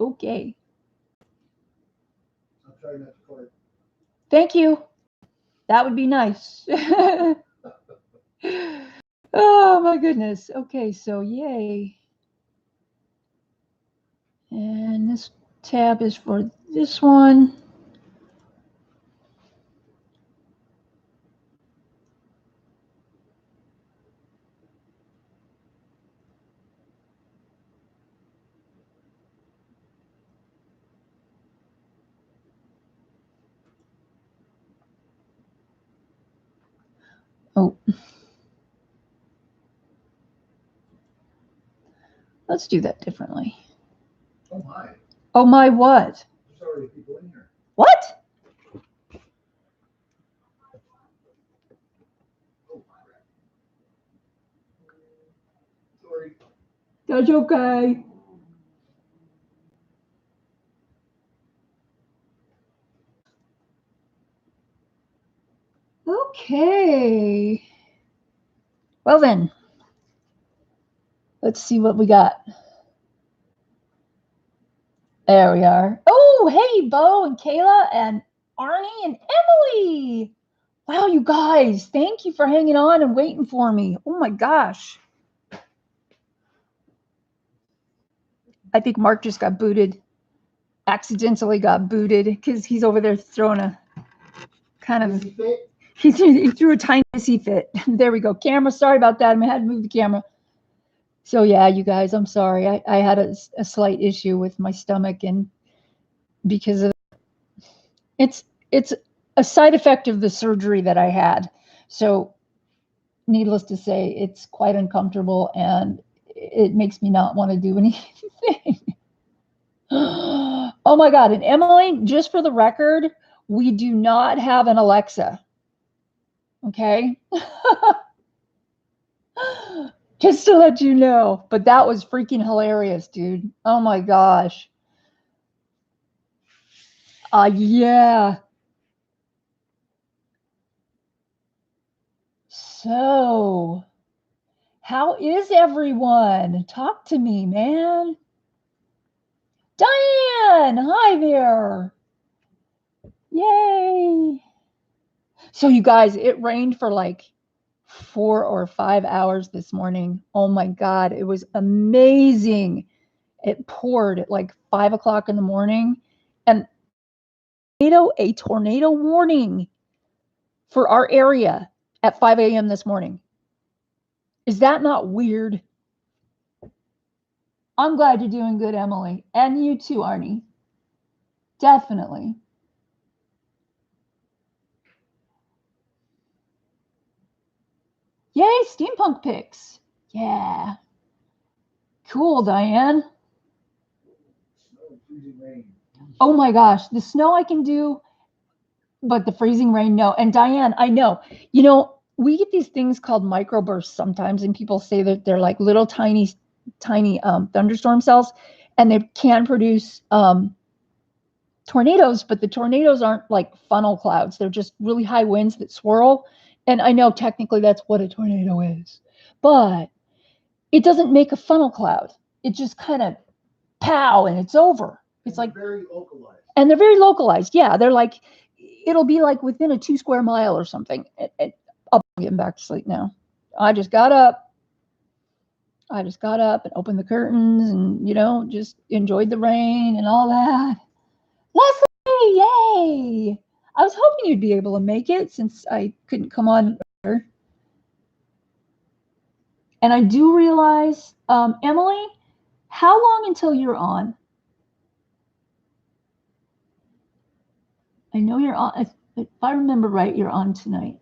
Okay. I'm trying not to fart. Thank you. That would be nice. Oh my goodness. Okay, so yay. And this tab is for this one. Oh. Let's do that differently. Oh my. Oh my what? There's already people in here. What? Oh my. Sorry. That's okay. Okay. Well then, let's see what we got. There we are. Oh, hey, Bo and Kayla and Arnie and Emily. Wow, you guys, thank you for hanging on and waiting for me. Oh my gosh. I think Mark just got booted. Accidentally got booted because he's over there throwing a kind of, he threw a tiny hissy fit. There we go. Camera, sorry about that. I had to move the camera. So yeah, you guys, I'm sorry. I had a slight issue with my stomach, and because of it's a side effect of the surgery that I had. So needless to say, it's quite uncomfortable and it makes me not want to do anything. Oh my God. And Emily, just for the record, we do not have an Alexa. Okay. Just to let you know. But that was freaking hilarious, dude. Oh my gosh. Yeah. So, how is everyone? Talk to me, man. Diane, hi there. Yay. So you guys, it rained for like 4 or 5 hours this morning. Oh my God, it was amazing. It poured at like 5 o'clock in the morning, and a tornado warning for our area at 5 a.m. this morning. Is that not weird? I'm glad you're doing good, Emily. And you too, Arnie. Definitely. Yay, steampunk pics. Yeah. Cool, Diane. Snow, freezing rain. Oh my gosh, the snow I can do, but the freezing rain, no. And Diane, I know, we get these things called microbursts sometimes, and people say that they're like little tiny thunderstorm cells, and they can produce tornadoes, but the tornadoes aren't like funnel clouds. They're just really high winds that swirl. And I know technically that's what a tornado is, but it doesn't make a funnel cloud. It just kind of pow and it's over. It's like very localized. And they're very localized. Yeah, they're like, it'll be like within a 2 square mile or something. I'll be getting back to sleep now. I just got up and opened the curtains and, just enjoyed the rain and all that. Leslie, yay! I was hoping you'd be able to make it since I couldn't come on earlier. And I do realize, Emily, how long until you're on? I know you're on. If I remember right, you're on tonight.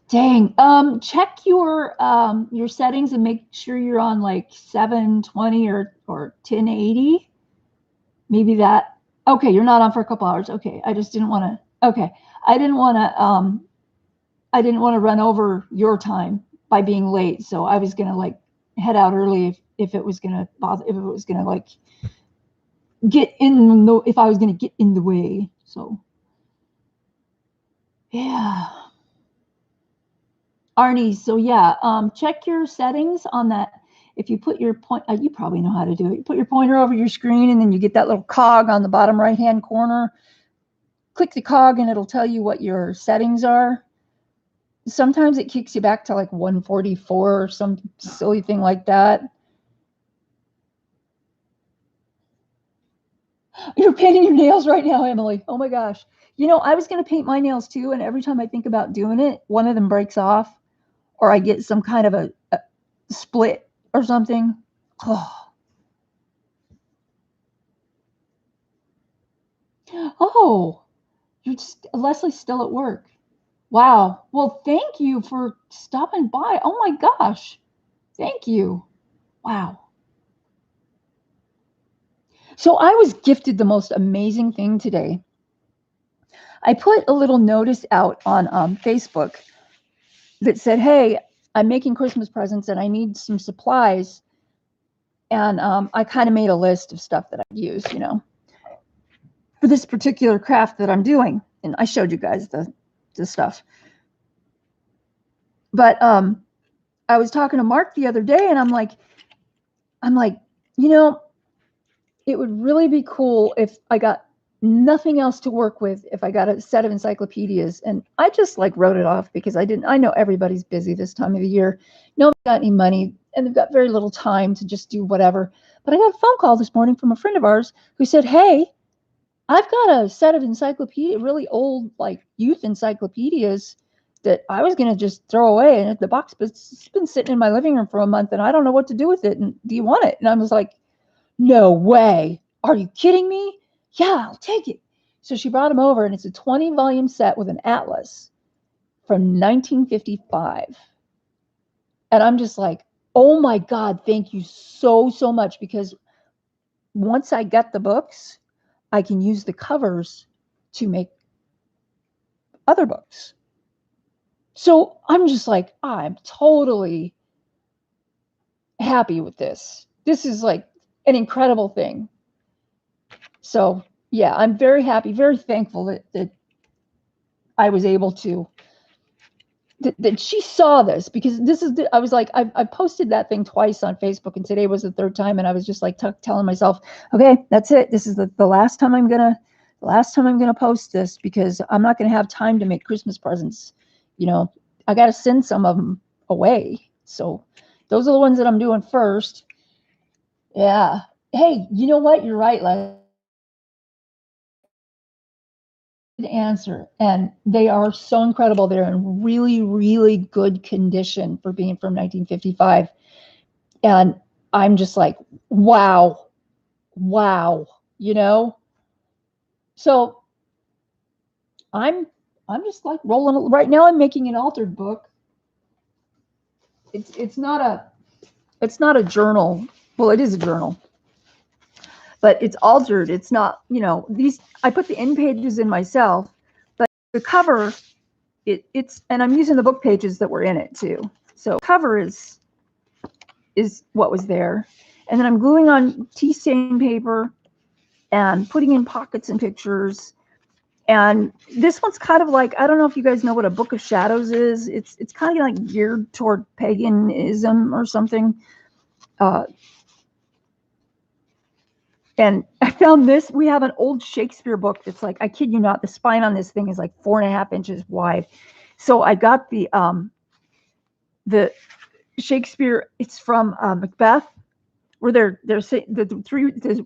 Dang. Check your settings and make sure you're on like 720 or 1080. Maybe that. Okay, you're not on for a couple hours. Okay, I just didn't want to. Okay, I didn't want to run over your time by being late. So I was gonna like head out early if it was gonna bother, if it was gonna like if I was gonna get in the way. So yeah. Arnie, so yeah, check your settings on that. If you put your point, you probably know how to do it. You put your pointer over your screen and then you get that little cog on the bottom right-hand corner. Click the cog and it'll tell you what your settings are. Sometimes it kicks you back to like 144 or some silly thing like that. You're painting your nails right now, Emily. Oh my gosh. You know, I was going to paint my nails too, and every time I think about doing it, one of them breaks off or I get some kind of a split or something. Oh. Oh, Leslie's still at work. Wow. Well, thank you for stopping by. Oh my gosh. Thank you. Wow. So I was gifted the most amazing thing today. I put a little notice out on Facebook that said, hey, I'm making Christmas presents and I need some supplies. And I kind of made a list of stuff that I'd use, you know, for this particular craft that I'm doing. And I showed you guys the stuff. But I was talking to Mark the other day and I'm like, you know, it would really be cool if I got nothing else to work with, if I got a set of encyclopedias. And I just like wrote it off because I know everybody's busy this time of the year. Nobody's got any money and they've got very little time to just do whatever. But I got a phone call this morning from a friend of ours who said, hey, I've got a set of really old, like youth encyclopedias that I was going to just throw away. And the box has been sitting in my living room for a month and I don't know what to do with it. And do you want it? And I was like, no way. Are you kidding me? Yeah, I'll take it. So she brought him over and it's a 20-volume set with an atlas from 1955. And I'm just like, oh my God, thank you so, so much. Because once I get the books, I can use the covers to make other books. So I'm just like, I'm totally happy with this. This is like an incredible thing. So yeah, I'm very happy, very thankful that I was able to, that she saw this, because I was like, I posted that thing twice on Facebook and today was the third time. And I was just like telling myself, okay, that's it. This is the last time I'm going to post this because I'm not going to have time to make Christmas presents. You know, I got to send some of them away. So those are the ones that I'm doing first. Yeah. Hey, you know what? You're right, Les. Answer, and they are so incredible. They're in really, really good condition for being from 1955. And I'm just like, wow, you know? So I'm just like rolling right now. I'm making an altered book. It's not a journal. Well, it is a journal, but it's altered. It's not, you know, I put the end pages in myself, but the cover, it's, and I'm using the book pages that were in it too. So cover is what was there. And then I'm gluing on tea stain paper and putting in pockets and pictures. And this one's kind of like, I don't know if you guys know what a Book of Shadows is. It's kind of like geared toward paganism or something. And I found this. We have an old Shakespeare book that's like, I kid you not, the spine on this thing is like 4.5 inches wide. So I got the Shakespeare. It's from Macbeth, where they're saying the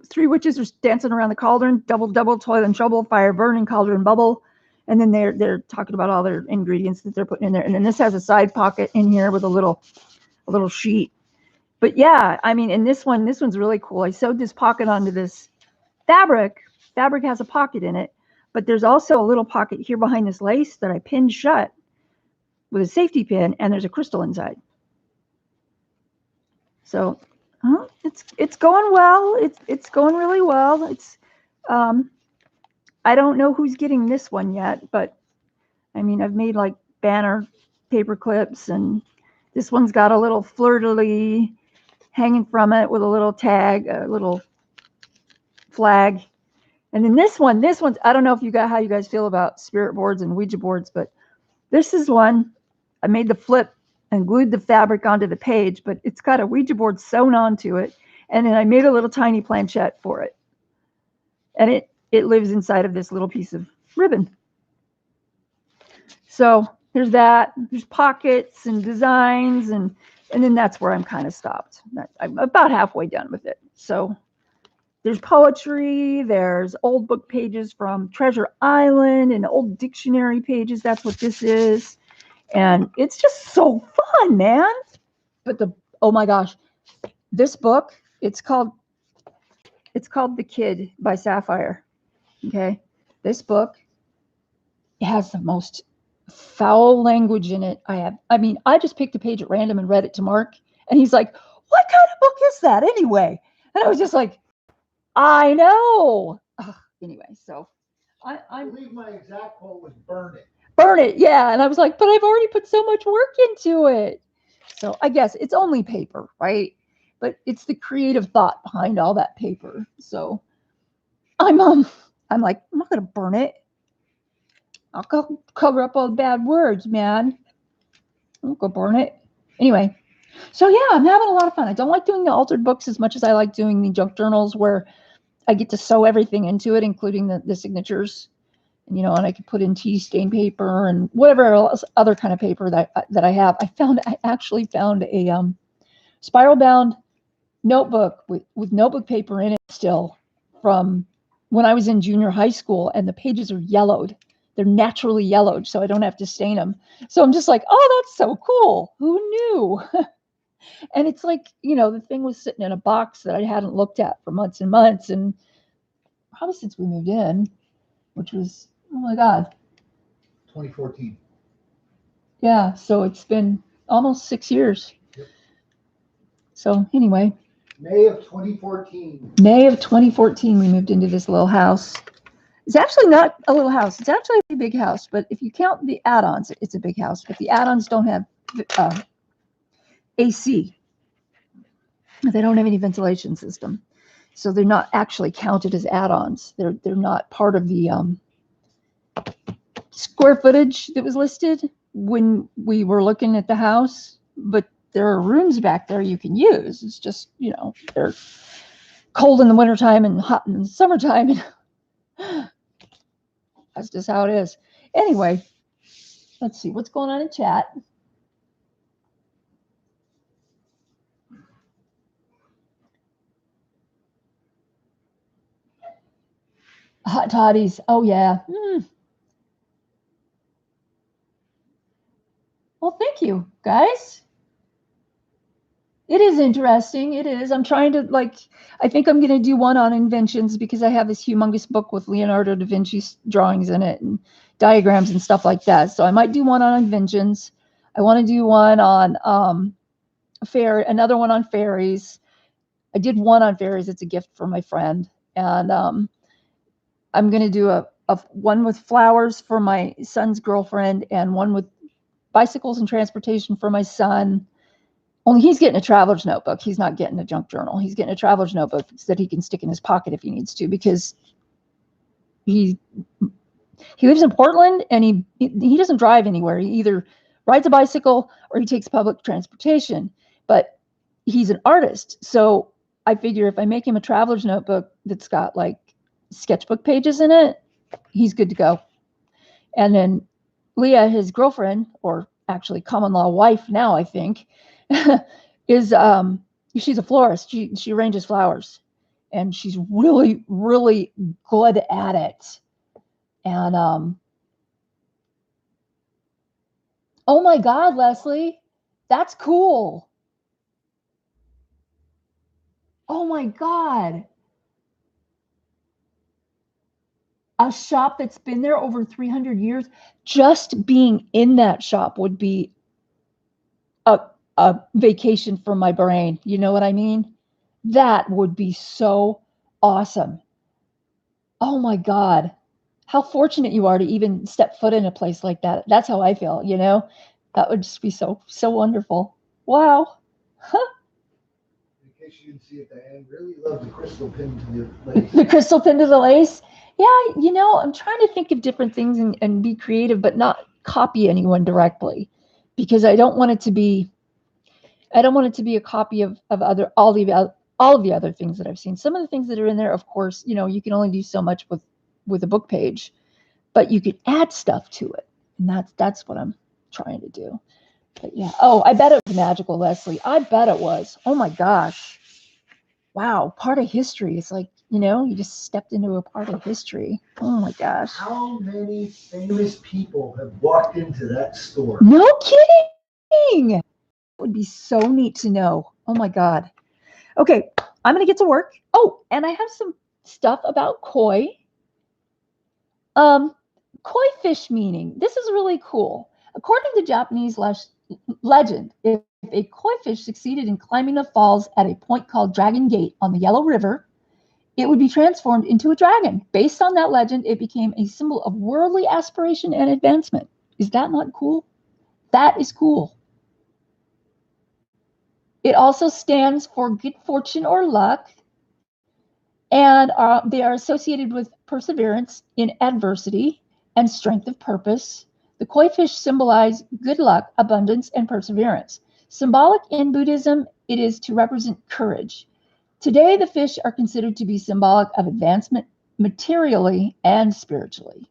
three witches are dancing around the cauldron, double, toil and trouble, fire burning, cauldron bubble. And then they're talking about all their ingredients that they're putting in there. And then this has a side pocket in here with a little sheet. But yeah, I mean, and this one's really cool. I sewed this pocket onto this fabric. Fabric has a pocket in it, but there's also a little pocket here behind this lace that I pinned shut with a safety pin, and there's a crystal inside. So it's going well. It's going really well. It's I don't know who's getting this one yet, but I mean, I've made like banner paper clips, and this one's got a little fleur-de-lis hanging from it with a little tag, a little flag. And then this one's, I don't know if how you guys feel about spirit boards and Ouija boards, but this is one I made the flip and glued the fabric onto the page, but it's got a Ouija board sewn onto it. And then I made a little tiny planchette for it. And it lives inside of this little piece of ribbon. So there's that. There's pockets and designs, and then that's where I'm kind of stopped. I'm about halfway done with it. So there's poetry, there's old book pages from Treasure Island and old dictionary pages. That's what this is. And it's just so fun, man. But oh my gosh, this book, it's called The Kid by Sapphire. Okay. This book has the most foul language in it. I just picked a page at random and read it to Mark, and he's like, "What kind of book is that anyway?" And I was just like, I know. Ugh, anyway, so I believe my exact quote was burn it. Burn it, yeah. And I was like, but I've already put so much work into it. So I guess it's only paper, right? But it's the creative thought behind all that paper. So I'm like, I'm not gonna burn it. I'll go cover up all the bad words, man. I'll go burn it. Anyway, so yeah, I'm having a lot of fun. I don't like doing the altered books as much as I like doing the junk journals where I get to sew everything into it, including the signatures, and I could put in tea stain paper and whatever else, other kind of paper that I have. I actually found a spiral bound notebook with notebook paper in it still from when I was in junior high school, and the pages are yellowed. They're naturally yellowed, so I don't have to stain them. So I'm just like, oh, that's so cool. Who knew? And it's like, the thing was sitting in a box that I hadn't looked at for months and months, and probably since we moved in, which was, oh my God. 2014. Yeah, so it's been almost 6 years. Yep. So anyway. May of 2014. May of 2014, we moved into this little house. It's actually not a little house. It's actually a big house, but if you count the add-ons, it's a big house. But the add-ons don't have AC. They don't have any ventilation system. So they're not actually counted as add-ons. They're not part of the square footage that was listed when we were looking at the house. But there are rooms back there you can use. It's just, they're cold in the wintertime and hot in the summertime. And that's just how it is. Anyway, let's see what's going on in chat. Hot toddies. Oh, yeah. Well, thank you, guys. It is interesting. It is. I'm trying to, I think I'm going to do one on inventions because I have this humongous book with Leonardo da Vinci's drawings in it and diagrams and stuff like that. So I might do one on inventions. I want to do one on another one on fairies. I did one on fairies. It's a gift from my friend. And I'm going to do a one with flowers for my son's girlfriend and one with bicycles and transportation for my son. Only he's getting a traveler's notebook. He's not getting a junk journal. He's getting a traveler's notebook that he can stick in his pocket if he needs to, because he lives in Portland and he doesn't drive anywhere. He either rides a bicycle or he takes public transportation, but he's an artist. So I figure if I make him a traveler's notebook that's got sketchbook pages in it, he's good to go. And then Leah, his girlfriend, or actually common law wife now, I think, is she's a florist. She arranges flowers, and she's really, really good at it. And oh my God, Leslie, that's cool. Oh my God. A shop that's been there over 300 years, just being in that shop would be a vacation for my brain. You know what I mean? That would be so awesome. Oh my God. How fortunate you are to even step foot in a place like that. That's how I feel, That would just be so wonderful. Wow. Huh. In case you didn't see at the end, really love the crystal pin to the lace. The crystal pin to the lace? Yeah, I'm trying to think of different things and be creative, but not copy anyone directly. because I don't want it to be a copy of all of the other things that I've seen. Some of the things that are in there, of course, you know, you can only do so much with a book page, but you can add stuff to it. And that's what I'm trying to do. But yeah. Oh, I bet it was magical, Leslie. I bet it was. Oh my gosh. Wow. Part of history. It's like, you know, you just stepped into a part of history. Oh my gosh. How many famous people have walked into that store? No kidding. It would be so neat to know. Oh my God. Okay. I'm going to get to work. Oh, and I have some stuff about koi. Koi fish meaning. This is really cool. According to Japanese legend, if a koi fish succeeded in climbing the falls at a point called Dragon Gate on the Yellow River, it would be transformed into a dragon. Based on that legend, it became a symbol of worldly aspiration and advancement. Is that not cool? That is cool. It also stands for good fortune or luck, and they are associated with perseverance in adversity and strength of purpose. The koi fish symbolize good luck, abundance, and perseverance. Symbolic in Buddhism, it is to represent courage. Today, the fish are considered to be symbolic of advancement materially and spiritually.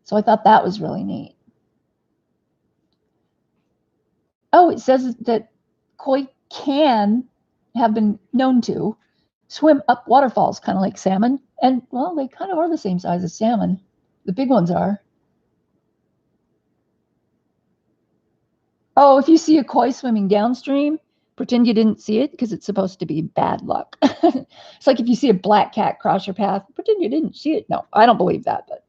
So I thought that was really neat. Oh, it says that koi can have been known to swim up waterfalls, kind of like salmon. And, well, they kind of are the same size as salmon. The big ones are. Oh, if you see a koi swimming downstream, pretend you didn't see it because it's supposed to be bad luck. It's like if you see a black cat cross your path, pretend you didn't see it. No, I don't believe that, but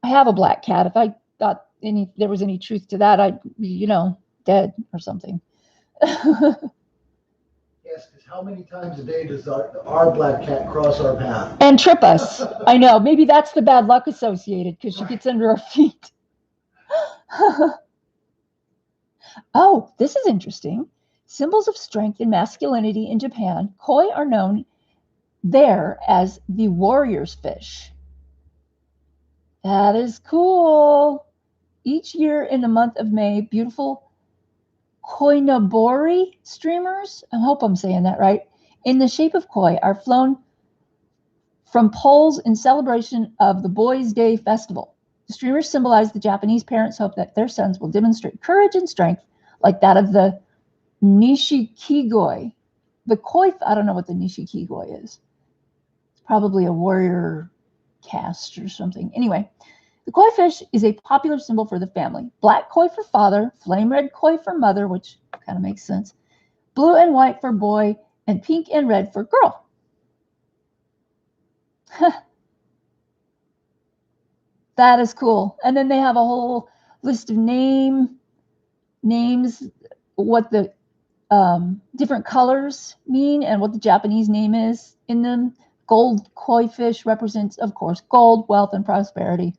I have a black cat. If I thought there was any truth to that, I'd be, you know, dead or something. Yes, because how many times a day does our black cat cross our path? And trip us. I know. Maybe that's the bad luck associated because she gets under our feet. Oh, this is interesting. Symbols of strength and masculinity in Japan, koi are known there as the warrior's fish. That is cool. Each year in the month of May, beautiful koinobori streamers, I hope I'm saying that right, in the shape of koi are flown from poles in celebration of the Boys' Day festival. The streamers symbolize the Japanese parents' hope that their sons will demonstrate courage and strength like that of the Nishikigoi. The koi, I don't know what the Nishikigoi is. It's probably a warrior caste or something. Anyway, the koi fish is a popular symbol for the family. Black koi for father, flame red koi for mother, which kind of makes sense, blue and white for boy, and pink and red for girl. That is cool. And then they have a whole list of names, what the different colors mean, and what the Japanese name is in them. Gold koi fish represents, of course, gold, wealth, and prosperity.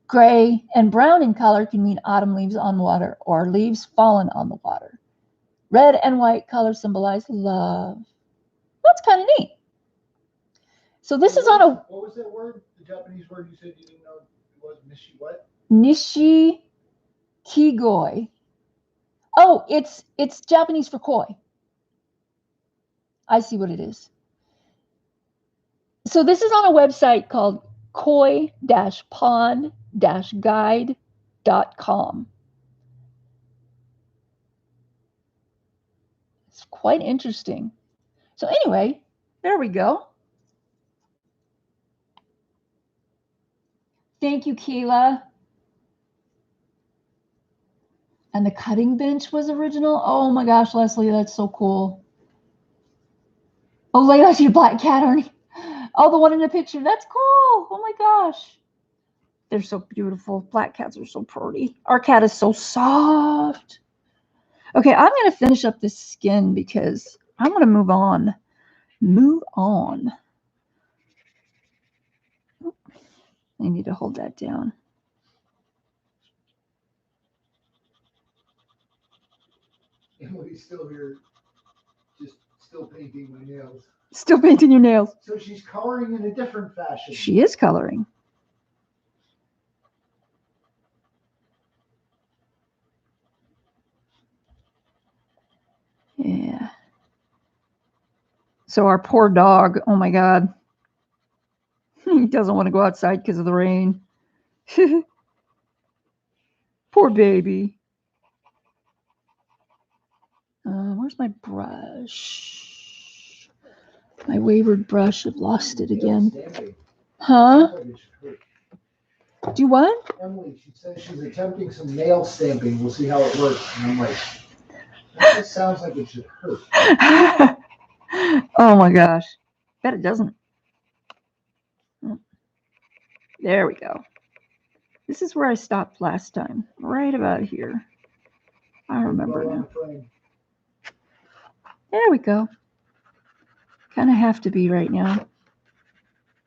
Gray and brown in color can mean autumn leaves on water or leaves fallen on the water. Red and white color symbolize love. That's kind of neat. So this is on a... What was that word? The Japanese word you said you didn't know it was? Nishi what? Nishikigoi. Oh, it's Japanese for koi. I see what it is. So this is on a website called koi-pond-guide.com. It's quite interesting. So anyway, there we go. Thank you, Keela. And the cutting bench was original. Oh my gosh, Leslie, that's so cool. Oh, look at your black cat, Arnie. Oh, the one in the picture. That's cool. Oh my gosh. They're so beautiful. Black cats are so pretty. Our cat is so soft. Okay, I'm going to finish up this skin because I want to move on. Move on. I need to hold that down. Emily's still here, just still painting my nails. Still painting your nails. So she's coloring in a different fashion. She is coloring. Yeah. So our poor dog, oh my God. He doesn't want to go outside because of the rain. Poor baby. Where's my brush? My wayward brush. I've lost it again. Huh? Do what? Emily, she says she's attempting some nail stamping. We'll see how it works. And I'm like, that just sounds like it should hurt. Oh my gosh. Bet it doesn't. There we go. This is where I stopped last time. Right about here. I remember now. There we go. Kind of have to be right now.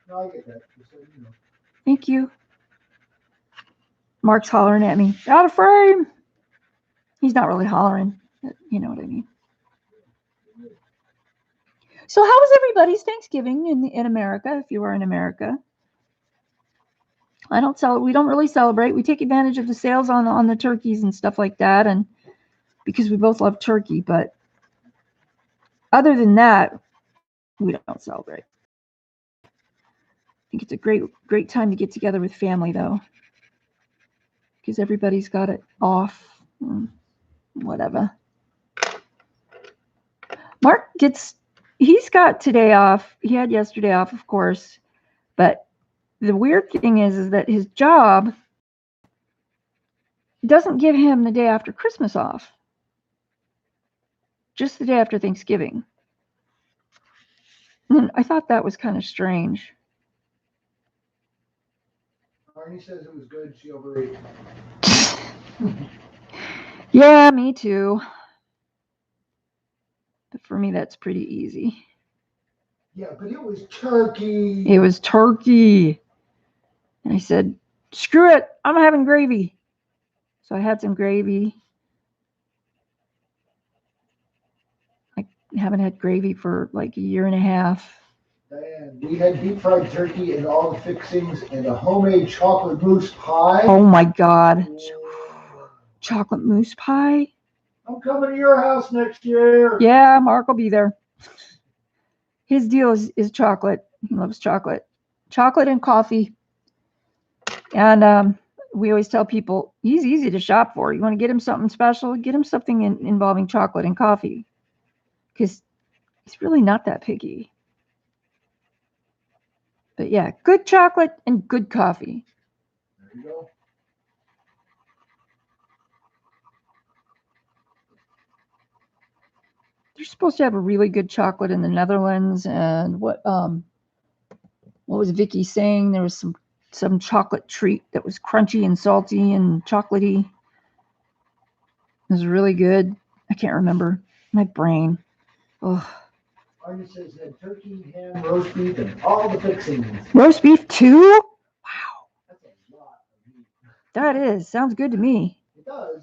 No, I get that. Just so you know. Thank you. Mark's hollering at me. Out of frame. He's not really hollering, but you know what I mean. So how was everybody's Thanksgiving in America, if you were in America? We don't really celebrate. We take advantage of the sales on the turkeys and stuff like that, and because we both love turkey, but other than that, we don't celebrate. I think it's a great time to get together with family, though, because everybody's got it off. Whatever. Mark he's got today off. He had yesterday off, of course, but the weird thing is that his job doesn't give him the day after Christmas off. Just the day after Thanksgiving. And I thought that was kind of strange. Arnie says it was good. She overrated. Yeah, me too. But for me, that's pretty easy. Yeah, but it was turkey. It was turkey. And I said, screw it. I'm having gravy. So I had some gravy. I haven't had gravy for like a year and a half. Diane, we had deep fried turkey and all the fixings and a homemade chocolate mousse pie. Oh my God. Chocolate mousse pie? I'm coming to your house next year. Yeah, Mark will be there. His deal is chocolate. He loves chocolate. Chocolate and coffee. And we always tell people, he's easy to shop for. You want to get him something special? Get him something involving chocolate and coffee. Because he's really not that picky. But yeah, good chocolate and good coffee. There you go. You're supposed to have a really good chocolate in the Netherlands. And what was Vicky saying? There was some chocolate treat that was crunchy and salty and chocolatey. It was really good. I can't remember. My brain. Oh. Arnie says had turkey, ham, roast beef, and all the fixings. Roast beef too? Wow. That's a lot of meat. That is. Sounds good to me. It does.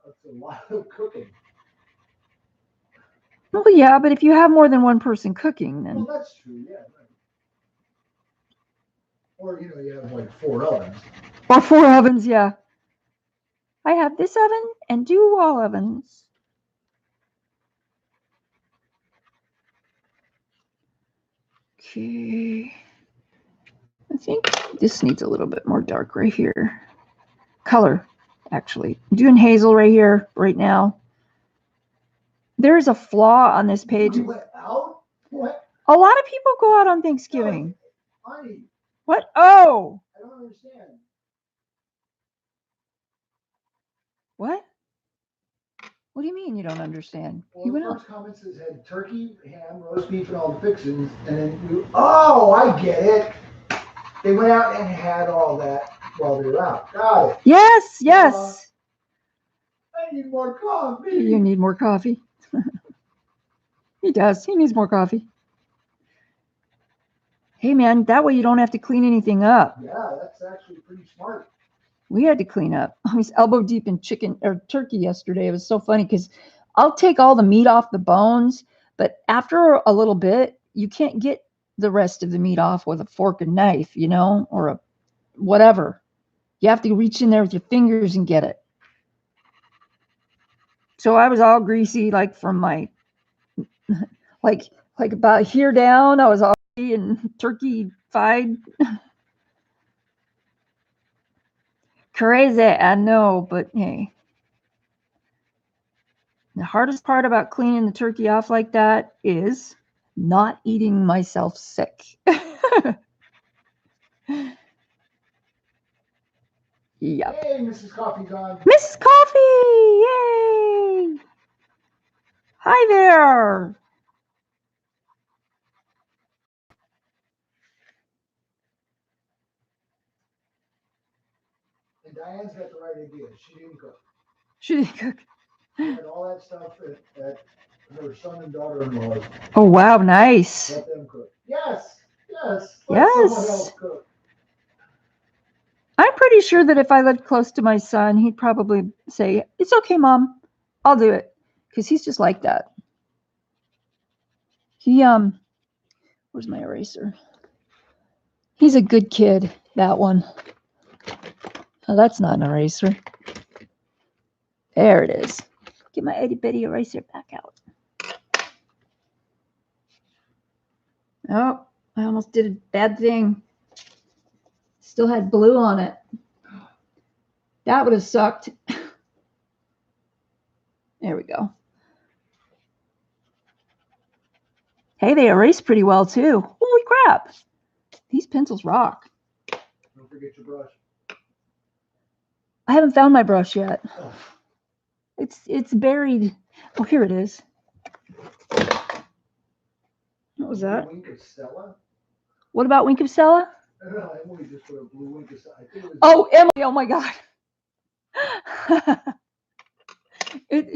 It's a lot of cooking. Well, yeah, but if you have more than one person cooking, then. Well, that's true. Yeah. Right. Or, you have like 4 ovens. Or 4 ovens, yeah. I have this oven and 2 wall ovens. Okay. I think this needs a little bit more dark right here. Color, actually. I'm doing hazel right here, right now. There's a flaw on this page. You went out? What? A lot of people go out on Thanksgiving. Arnie, What? Oh. I don't understand. What? What do you mean you don't understand? Well, He the went out. first comment says had turkey, ham, roast beef, and all the fixings, and then oh, I get it. They went out and had all that while they were out. Got it. Yes, yes. I need more coffee. You need more coffee. He does. He needs more coffee. Hey, man, that way you don't have to clean anything up. Yeah, that's actually pretty smart. We had to clean up. I was elbow deep in chicken or turkey yesterday. It was so funny because I'll take all the meat off the bones, but after a little bit, you can't get the rest of the meat off with a fork and knife, or a whatever. You have to reach in there with your fingers and get it. So I was all greasy, like from my like about here down, I was already in turkey-fied. Crazy, I know, but hey. The hardest part about cleaning the turkey off like that is not eating myself sick. Yep. Hey, Mrs. Coffee's on. Mrs. Coffee! Yay! Hi there! And Diane's got the right idea. She didn't cook. She didn't cook. She had all that stuff at her son and daughter-in-law. Oh, wow, nice. Let them cook. Yes, yes. Let someone else cook. I'm pretty sure that if I lived close to my son, he'd probably say, "It's okay, Mom. I'll do it." Because he's just like that. He, where's my eraser? He's a good kid, that one. Oh, that's not an eraser. There it is. Get my itty bitty eraser back out. Oh, I almost did a bad thing. Still had blue on it. That would have sucked. There we go. Hey, they erase pretty well too. Holy crap. These pencils rock. Don't forget your brush. I haven't found my brush yet. Oh. It's buried. Oh, here it is. What was that? Blue wink of Stella? What about Wink of Stella? I don't know. Emily just put a blue wink of Stella. I think it was Oh, Emily. Oh my God.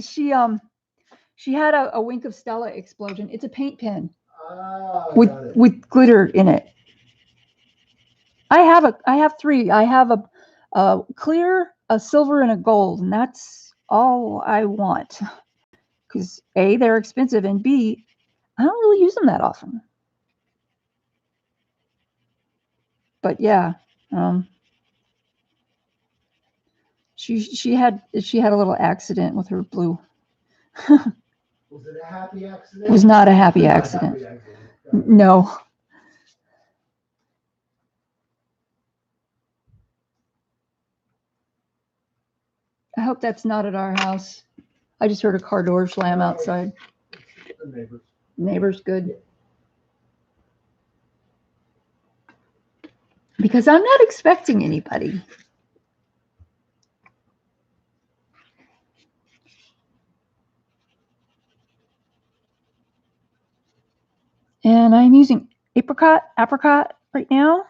She had a Wink of Stella explosion. It's a paint pen with glitter in it. I have three. I have a clear, a silver, and a gold, and that's all I want. Because A, they're expensive, and B, I don't really use them that often. But yeah, she had a little accident with her blue. Was it a happy accident? It was not a happy accident. No. I hope that's not at our house. I just heard a car door slam outside. The neighbors. Neighbor's good. Because I'm not expecting anybody. And I'm using apricot right now.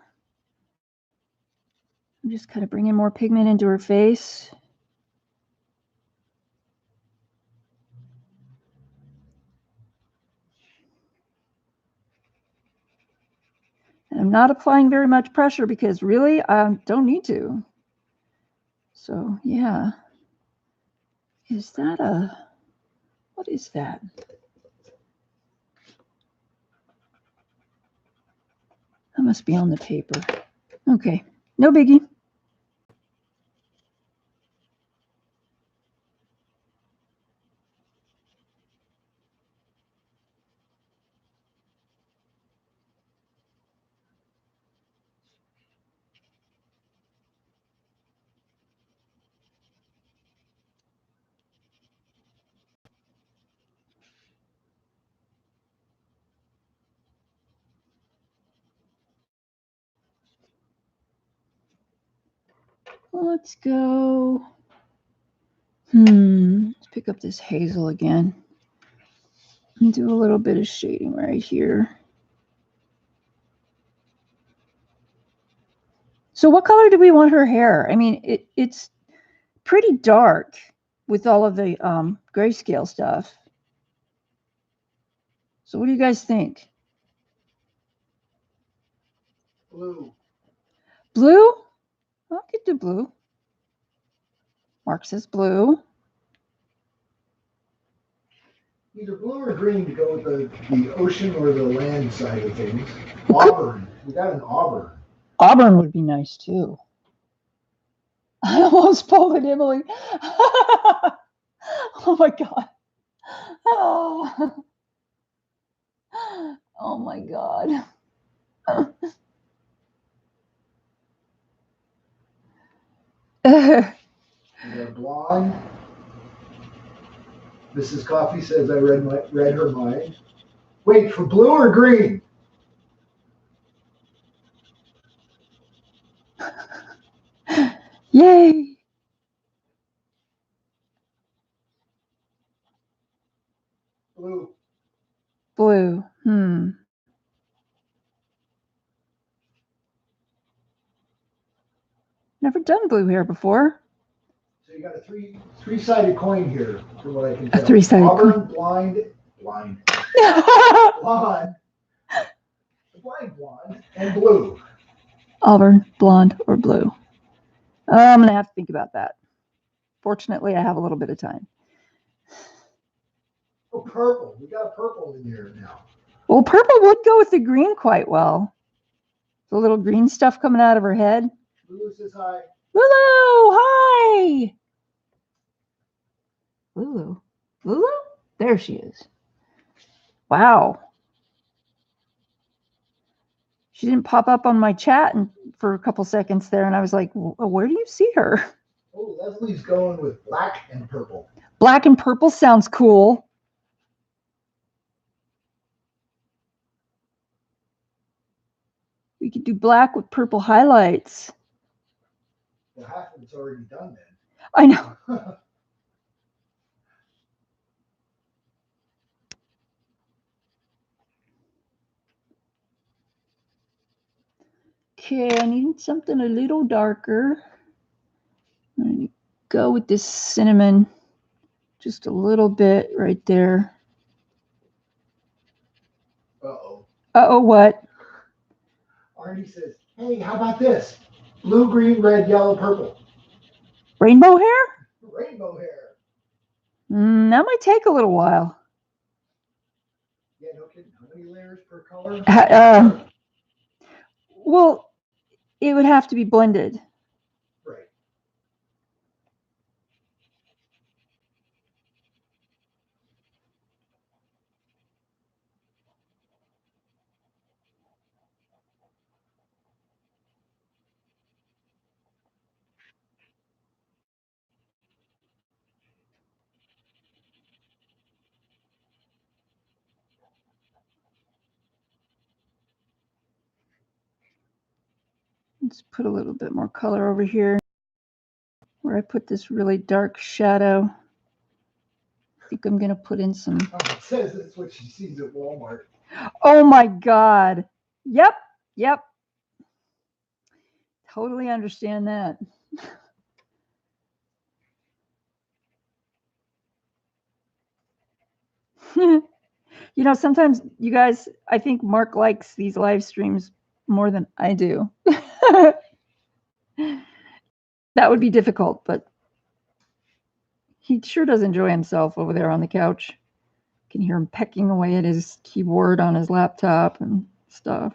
I'm just kind of bringing more pigment into her face. And I'm not applying very much pressure because really I don't need to. So yeah. Is that what is that? That must be on the paper. Okay, no biggie. Let's go. Let's pick up this hazel again. And do a little bit of shading right here. So what color do we want her hair? I mean, it's pretty dark with all of the grayscale stuff. So what do you guys think? Blue. Blue? I could do blue. Mark says blue. Either blue or green to go with the ocean or the land side of things. Auburn. We got an auburn. Auburn would be nice too. I almost pulled it, Emily. Oh my God. Oh. Oh my God. We got blonde. Mrs. Coffee says I read her mind. Wait, for blue or green? Yay. Blue. Blue. Never done blue hair before. So you got a three-sided coin here, from what I can tell. A three-sided Auburn, coin. blonde, blonde, and blue. Auburn, blonde, or blue. I'm going to have to think about that. Fortunately, I have a little bit of time. Oh, purple. We got purple in here now. Well, purple would go with the green quite well. The little green stuff coming out of her head. Lulu says hi. Lulu, hi. Lulu. Lulu? There she is. Wow. She didn't pop up on my chat for a couple seconds there, and I was like, where do you see her? Oh, Leslie's going with black and purple. Black and purple sounds cool. We could do black with purple highlights. Well, half of it's already done then. I know. Okay, I need something a little darker. I'm going to go with this cinnamon just a little bit right there. Uh-oh. Uh-oh, what? Arnie says, hey, how about this? Blue, green, red, yellow, purple. Rainbow hair? Rainbow hair. That might take a little while. Yeah, no kidding. How many layers per color? Well, it would have to be blended. Right. Let's put a little bit more color over here where I put this really dark shadow. I think I'm going to put in some. Oh, it says that's what she sees at Walmart. Oh my God. Yep. Totally understand that. Sometimes you guys, I think Mark likes these live streams more than I do. That would be difficult, but he sure does enjoy himself over there on the couch. You can hear him pecking away at his keyboard on his laptop and stuff.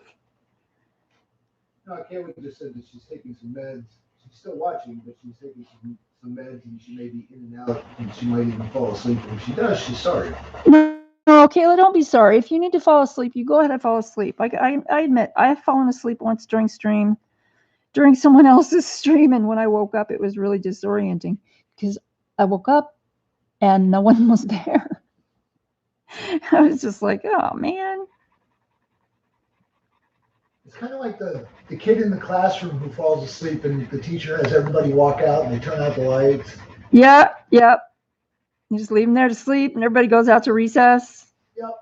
No, Kaylee just said that she's taking some meds. She's still watching, but she's taking some meds, and she may be in and out, and she might even fall asleep. And if she does, she's sorry. No, Kayla, don't be sorry. If you need to fall asleep, you go ahead and fall asleep. I admit, I have fallen asleep once during someone else's stream, and when I woke up, it was really disorienting because I woke up and no one was there. I was just like, oh man. It's kind of like the kid in the classroom who falls asleep and the teacher has everybody walk out and they turn out the lights. Yeah. You just leave them there to sleep and everybody goes out to recess. Yep.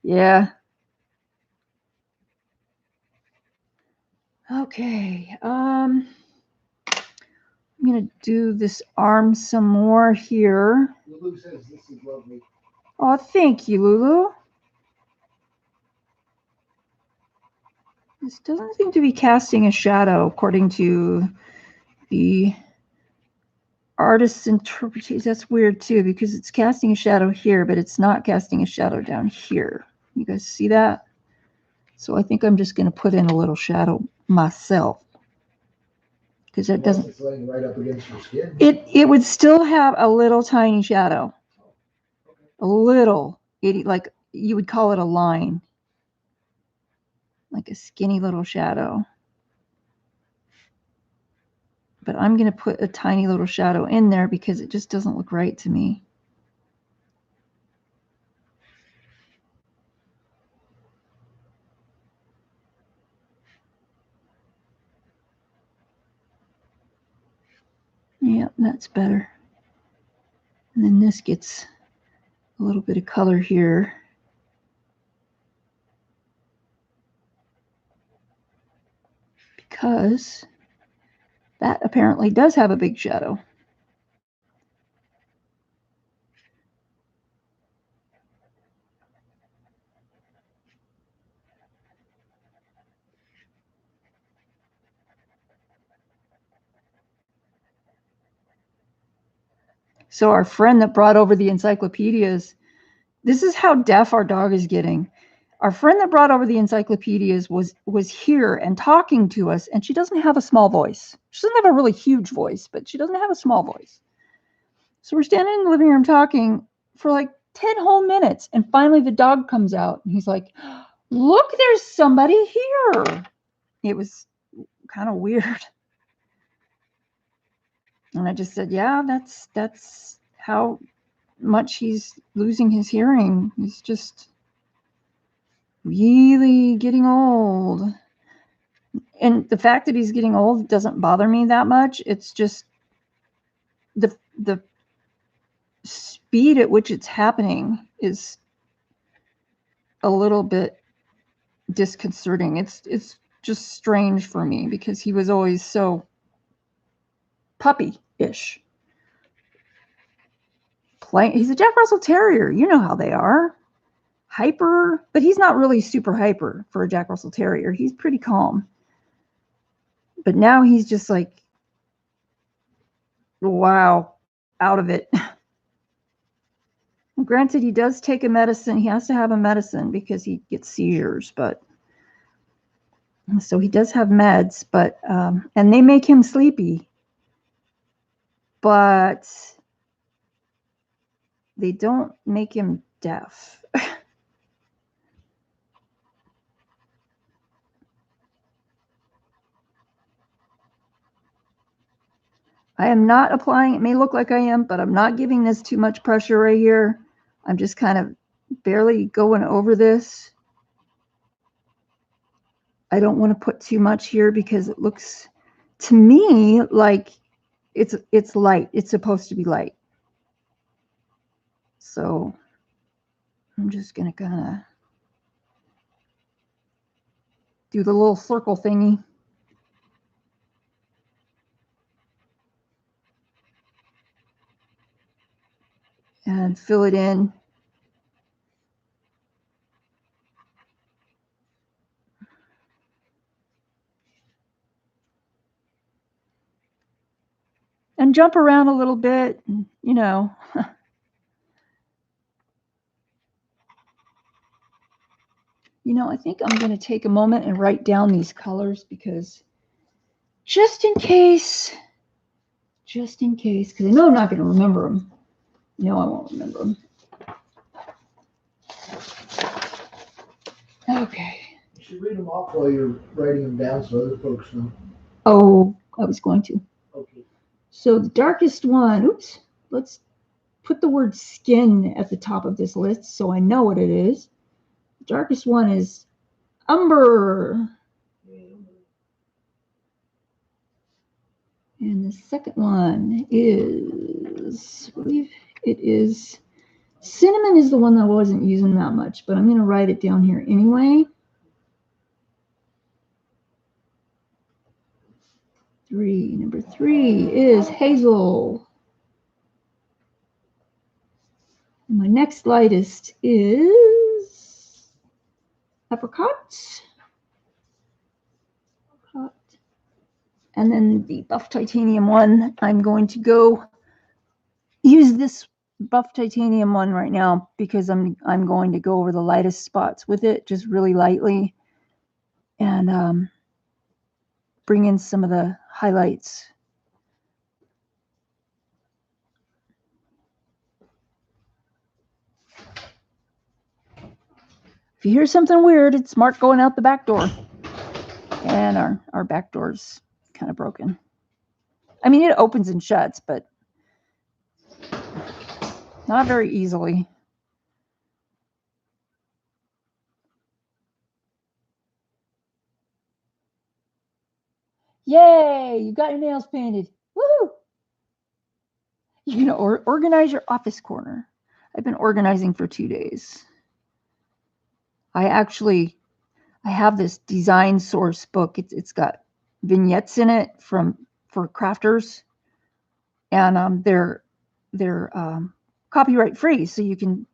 Yeah. Okay. I'm going to do this arm some more here. Lulu says this is lovely. Oh, thank you, Lulu. This doesn't seem to be casting a shadow according to the artist's interpretation. That's weird too because it's casting a shadow here, but it's not casting a shadow down here. You guys see that? So I think I'm just going to put in a little shadow myself because that doesn't. It's laying right up against your skin. It would still have a little tiny shadow. A little. Like you would call it a line. like a skinny little shadow. But I'm going to put a tiny little shadow in there because it just doesn't look right to me. Yeah, that's better. And then this gets a little bit of color here. Because that apparently does have a big shadow. So our friend that brought over the encyclopedias, this is how deaf our dog is getting. Our friend that brought over the encyclopedias was here and talking to us, and she doesn't have a small voice. She doesn't have a really huge voice, but she doesn't have a small voice. So we're standing in the living room talking for like 10 whole minutes, and finally the dog comes out, and he's like, look, there's somebody here. It was kind of weird. And I just said, yeah, that's how much he's losing his hearing. He's just really getting old. And the fact that he's getting old doesn't bother me that much. It's just the speed at which it's happening is a little bit disconcerting. It's just strange for me because he was always so puppy-ish. He's a Jack Russell Terrier. You know how they are. Hyper, but he's not really super hyper for a Jack Russell Terrier. He's pretty calm. But now he's just like, wow, out of it. Granted, he does take a medicine. He has to have a medicine because he gets seizures, but so he does have meds, but and they make him sleepy, but they don't make him deaf. I am not applying, it may look like I am, but I'm not giving this too much pressure right here. I'm just kind of barely going over this. I don't want to put too much here because it looks to me like it's light. It's supposed to be light. So I'm just going to kind of do the little circle thingy. And fill it in. And jump around a little bit, you know. You know, I think I'm going to take a moment and write down these colors because just in case, because I know I'm not going to remember them. No, I won't remember them. Okay. You should read them off while you're writing them down so other folks know. Oh, I was going to. Okay. So the darkest one, oops, let's put the word skin at the top of this list so I know what it is. The darkest one is umber. And the second one is, I believe it is, cinnamon is the one that I wasn't using that much, but I'm going to write it down here anyway. 3, number 3 is hazel. And my next lightest is apricot. And then the buff titanium one, I'm going to go use this buff titanium one right now because I'm going to go over the lightest spots with it just really lightly and bring in some of the highlights. If you hear something weird, it's Mark going out the back door. And our back door's kind of broken. I mean, it opens and shuts, but not very easily. Yay, you got your nails painted. Woo! You can organize your office corner. I've been organizing for 2 days. I have this design source book. It's got vignettes in it for crafters, and they're copyright free, so you can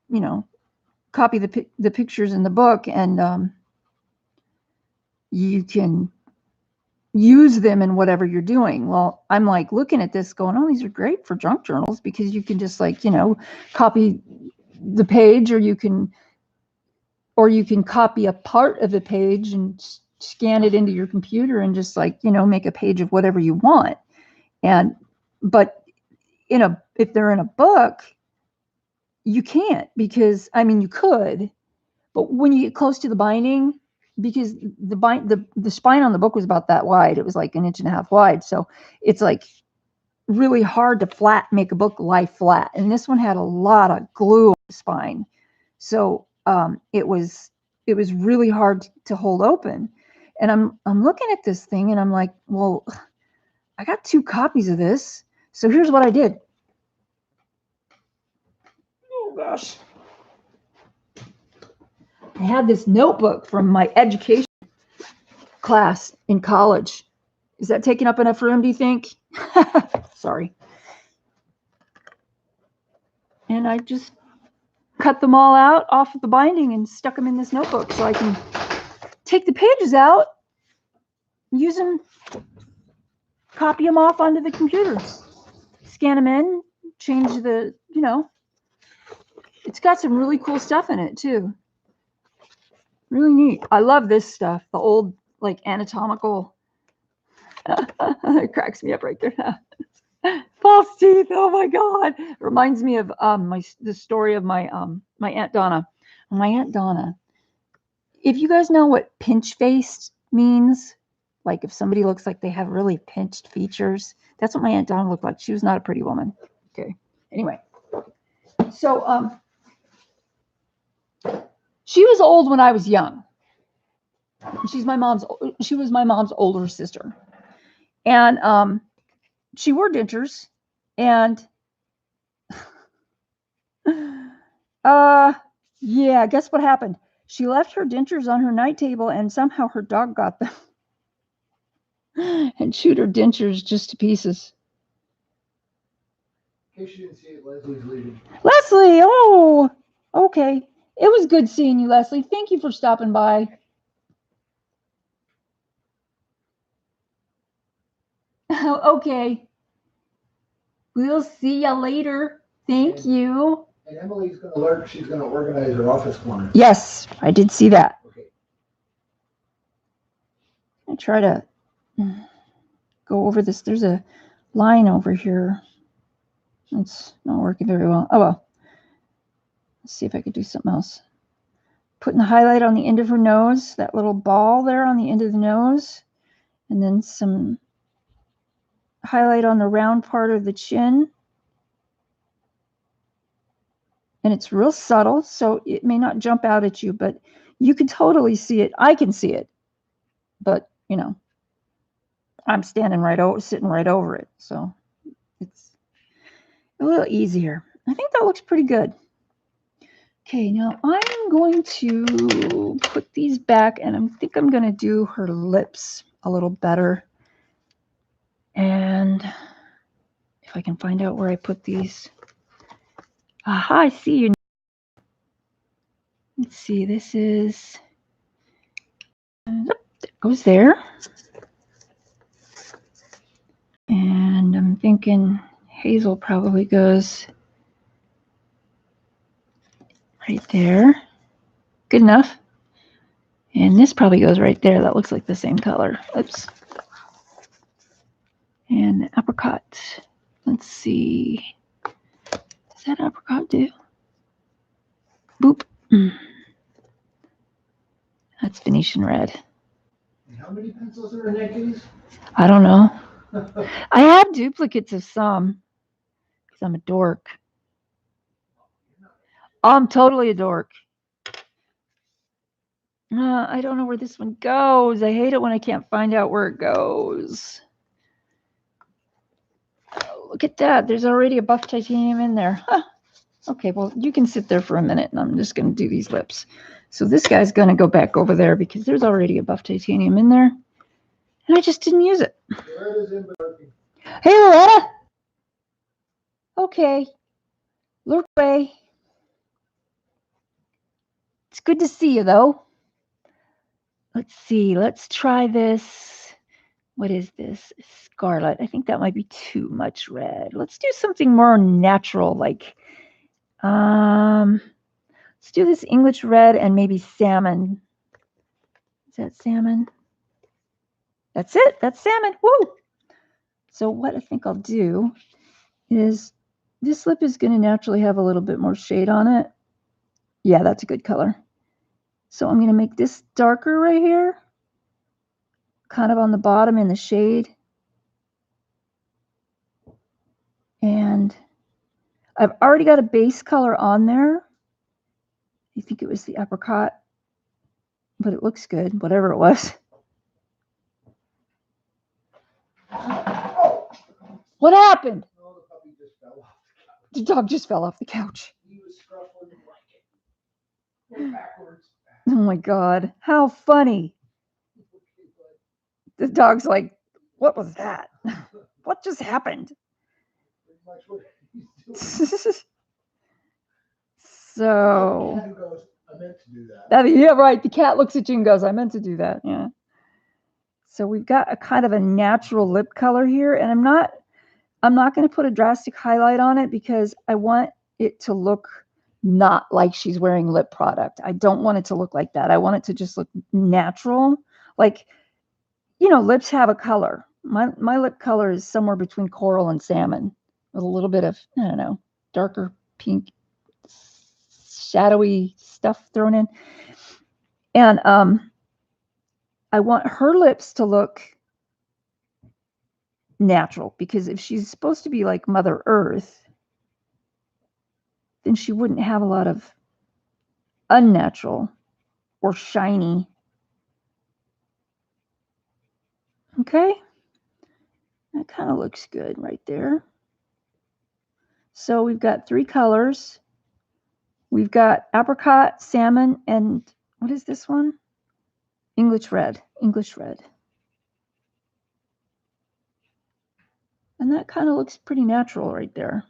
copy the pictures in the book, and you can use them in whatever you're doing. Well, I'm like looking at this going, oh, these are great for junk journals, because you can just copy the page, or you can copy a part of the page and scan it into your computer and just make a page of whatever you want. But if they're in a book, you can't, because you could, but when you get close to the binding, because the spine on the book was about that wide, it was like 1.5 inches wide, so it's like really hard to make a book lie flat, and this one had a lot of glue on the spine, so it was really hard to hold open. And I'm looking at this thing and I'm like, well, I got 2 copies of this, so here's what I did. Oh gosh, I had this notebook from my education class in college. Is that taking up enough room, do you think? Sorry. And I just cut them all out off of the binding and stuck them in this notebook, so I can take the pages out, use them, copy them off onto the computer, scan them in, change the, it's got some really cool stuff in it too. Really neat. I love this stuff, the old anatomical. It cracks me up right there. False teeth. Oh my God. It reminds me of the story of my Aunt Donna. My Aunt Donna. If you guys know what pinch faced means, like if somebody looks like they have really pinched features, that's what my Aunt Donna looked like. She was not a pretty woman. Okay. Anyway, so she was old when I was young. She was my mom's older sister, and she wore dentures, and yeah, guess what happened? She left her dentures on her night table, and somehow her dog got them and chewed her dentures just to pieces. In case you didn't see it, Leslie's leaving. Leslie, oh, okay. It was good seeing you, Leslie. Thank you for stopping by. Okay. We'll see you later. Thank you. And Emily's going to learn. She's going to organize her office corner. Yes, I did see that. Okay. I try to go over this. There's a line over here. It's not working very well. Oh well. Let's see if I could do something else. Putting the highlight on the end of her nose, that little ball there on the end of the nose, and then some highlight on the round part of the chin. And it's real subtle, so it may not jump out at you, but you can totally see it. I can see it, but I'm sitting right over it, so it's a little easier. I think that looks pretty good. Okay, now I'm going to put these back, and I think I'm going to do her lips a little better. And if I can find out where I put these. Aha, I see you. Let's see, this is, that goes there. And I'm thinking Hazel probably goes right there. Good enough. And this probably goes right there. That looks like the same color. Oops. And the apricot. Let's see. Does that apricot do? Boop. That's Venetian red. And how How many pencils are in that case? I don't know. I have duplicates of some because I'm a dork. I'm totally a dork. I don't know where this one goes. I hate it when I can't find out where it goes. Oh, look at that. There's already a buff titanium in there. Huh. Okay, well, you can sit there for a minute, and I'm just going to do these lips. So this guy's going to go back over there because there's already a buff titanium in there, and I just didn't use it. Hey, Loretta. Okay. Look away. It's good to see you, though. Let's see. Let's try this. What is this? Scarlet. I think that might be too much red. Let's do something more natural, like, let's do this English red and maybe salmon. Is that salmon? That's it. That's salmon. Woo! So what I think I'll do is this lip is going to naturally have a little bit more shade on it. Yeah, that's a good color. So I'm going to make this darker right here, kind of on the bottom in the shade. And I've already got a base color on there. I think it was the apricot, but it looks good, whatever it was. What happened? Oh, the puppy just fell off the couch. The dog just fell off the couch. He was scruffling the blanket. Went backwards. Oh my God, how funny. The dog's like, what was that? What just happened? Pretty much what he's doing. So, The cat goes, I meant to do that. yeah, right. The cat looks at you and goes, I meant to do that. Yeah. So we've got a kind of a natural lip color here, and I'm not going to put a drastic highlight on it because I want it to look not like she's wearing lip product. I don't want it to look like that. I want it to just look natural. Like, you know, lips have a color. My lip color is somewhere between coral and salmon with a little bit of, I don't know, darker pink, shadowy stuff thrown in. And I want her lips to look natural, because if she's supposed to be like Mother Earth, then she wouldn't have a lot of unnatural or shiny. Okay, that kind of looks good right there. So we've got 3 colors. We've got apricot, salmon, and what is this one? English red. English red. And that kind of looks pretty natural right there.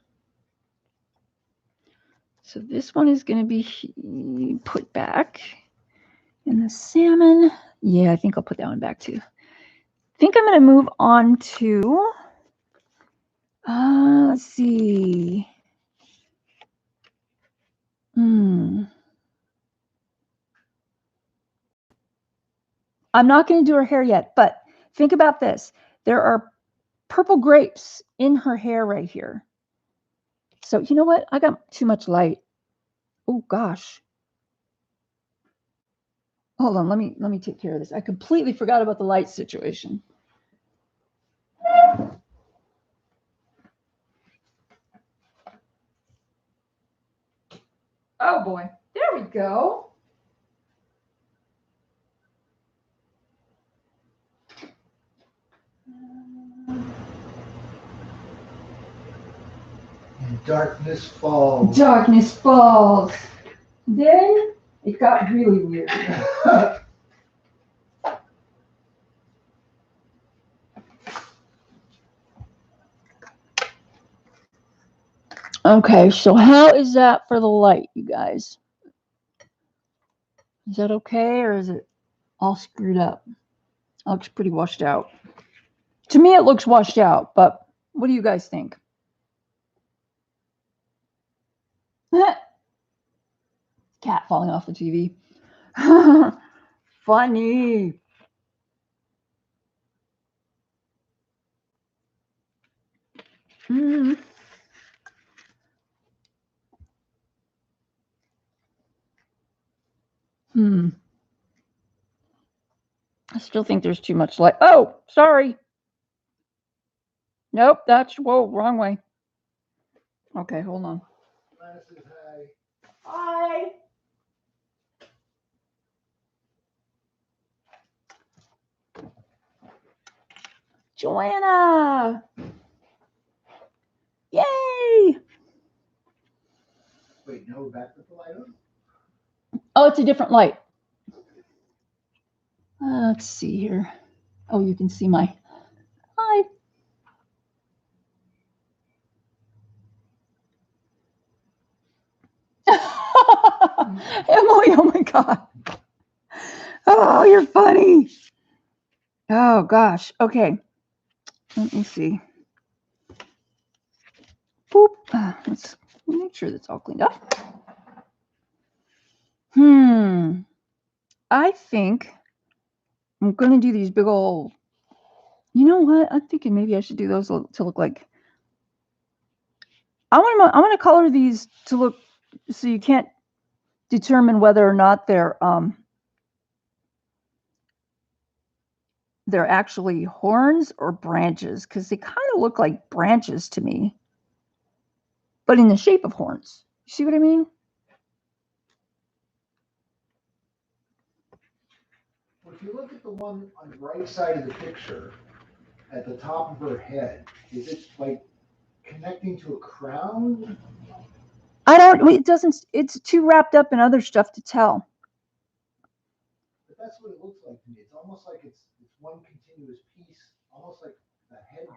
So this one is going to be put back. And the salmon, yeah, I think I'll put that one back too. I think I'm going to move on to, let's see. I'm not going to do her hair yet, but think about this. There are purple grapes in her hair right here. So you know what? I got too much light. Oh gosh. Hold on, let me take care of this. I completely forgot about the light situation. Oh boy, there we go. And darkness falls. Darkness falls. Then it got really weird. Okay, so how is that for the light, you guys? Is that okay, or is it all screwed up? It looks pretty washed out. To me, it looks washed out, but what do you guys think? Cat falling off the TV. Funny. Mm. still think there's too much light. Oh, sorry. Nope, that's, whoa, wrong way. Okay, hold on. Lana says hi. Hi. Joanna. Yay. Wait, no, we're back with the light on? Oh, it's a different light. Let's see here. Oh, you can see my, hi. Emily, oh my God. Oh, you're funny. Oh gosh. Okay. Let me see. Boop. Let's make sure that's all cleaned up. I think I'm going to do these big old, you know what? I'm thinking maybe I should do those to look like, I want to color these to look, so you can't determine whether or not they're actually horns or branches, because they kind of look like branches to me, but in the shape of horns. You see what I mean? Well, if you look at the one on the right side of the picture, at the top of her head, is it like connecting to a crown? It doesn't, it's too wrapped up in other stuff to tell. But that's what it looks like to me. It's almost like it's one continuous piece, almost like a head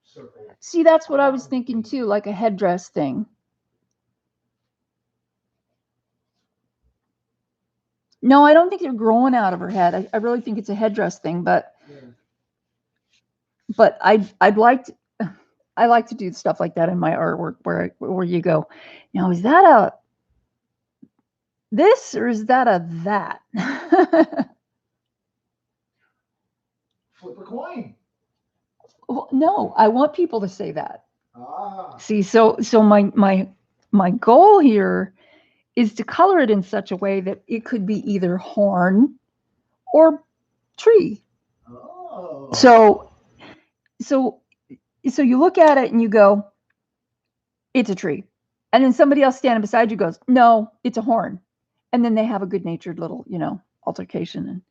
circle. See, that's what I was thinking too, like a headdress thing. No, I don't think they're growing out of her head. I really think it's a headdress thing, but Yeah. but I'd like to, I like to do stuff like that in my artwork where you go, now is that a this or is that a that? Flip a coin. Well, no, I want people to say that. Ah. See, so my goal here is to color it in such a way that it could be either horn or tree. Oh. So you look at it and you go, it's a tree. And then somebody else standing beside you goes, no, it's a horn. And then they have a good natured little, altercation.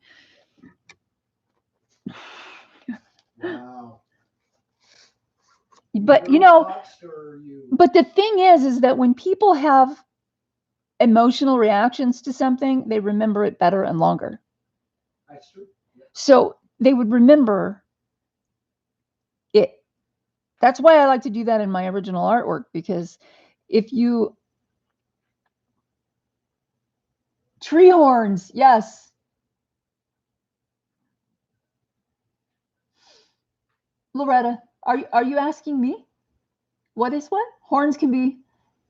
Wow. But, but the thing is that when people have emotional reactions to something, they remember it better and longer. That's true. Yeah. So they would remember it. That's why I like to do that in my original artwork, because if you, tree horns, yes. Loretta, are you asking me? What is what? Horns can be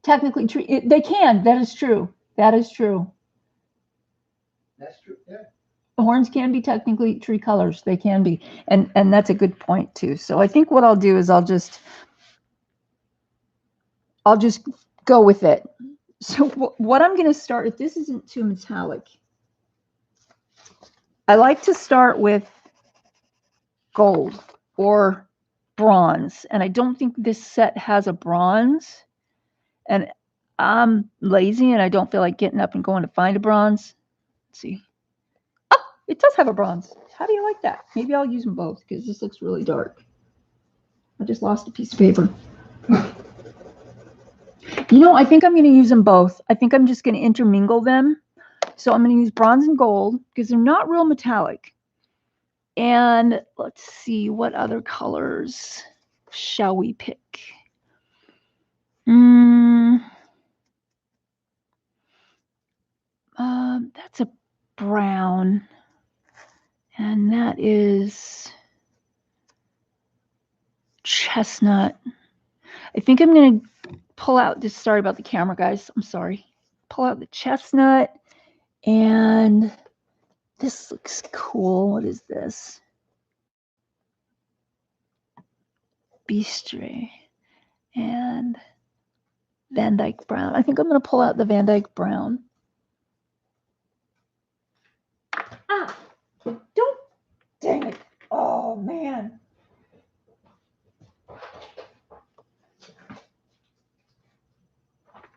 technically tree. They can. That is true. That is true. That's true. Yeah. Horns can be technically tree colors. They can be, and that's a good point too. So I think what I'll do is I'll just go with it. So what I'm going to start, if this isn't too metallic, I like to start with gold or bronze, and I don't think this set has a bronze, and I'm lazy and I don't feel like getting up and going to find a bronze. Let's see. Oh, it does have a bronze. How do you like that? Maybe I'll use them both because this looks really dark. I just lost a piece of paper. I think I'm going to use them both. I think I'm just going to intermingle them. So I'm going to use bronze and gold because they're not real metallic. And let's see, what other colors shall we pick? That's a brown. And that is chestnut. I think I'm going to pull out this. Sorry about the camera, guys. I'm sorry. Pull out the chestnut. And this looks cool. What is this? Bistre and Van Dyke Brown. I think I'm going to pull out the Van Dyke Brown. Ah, don't man.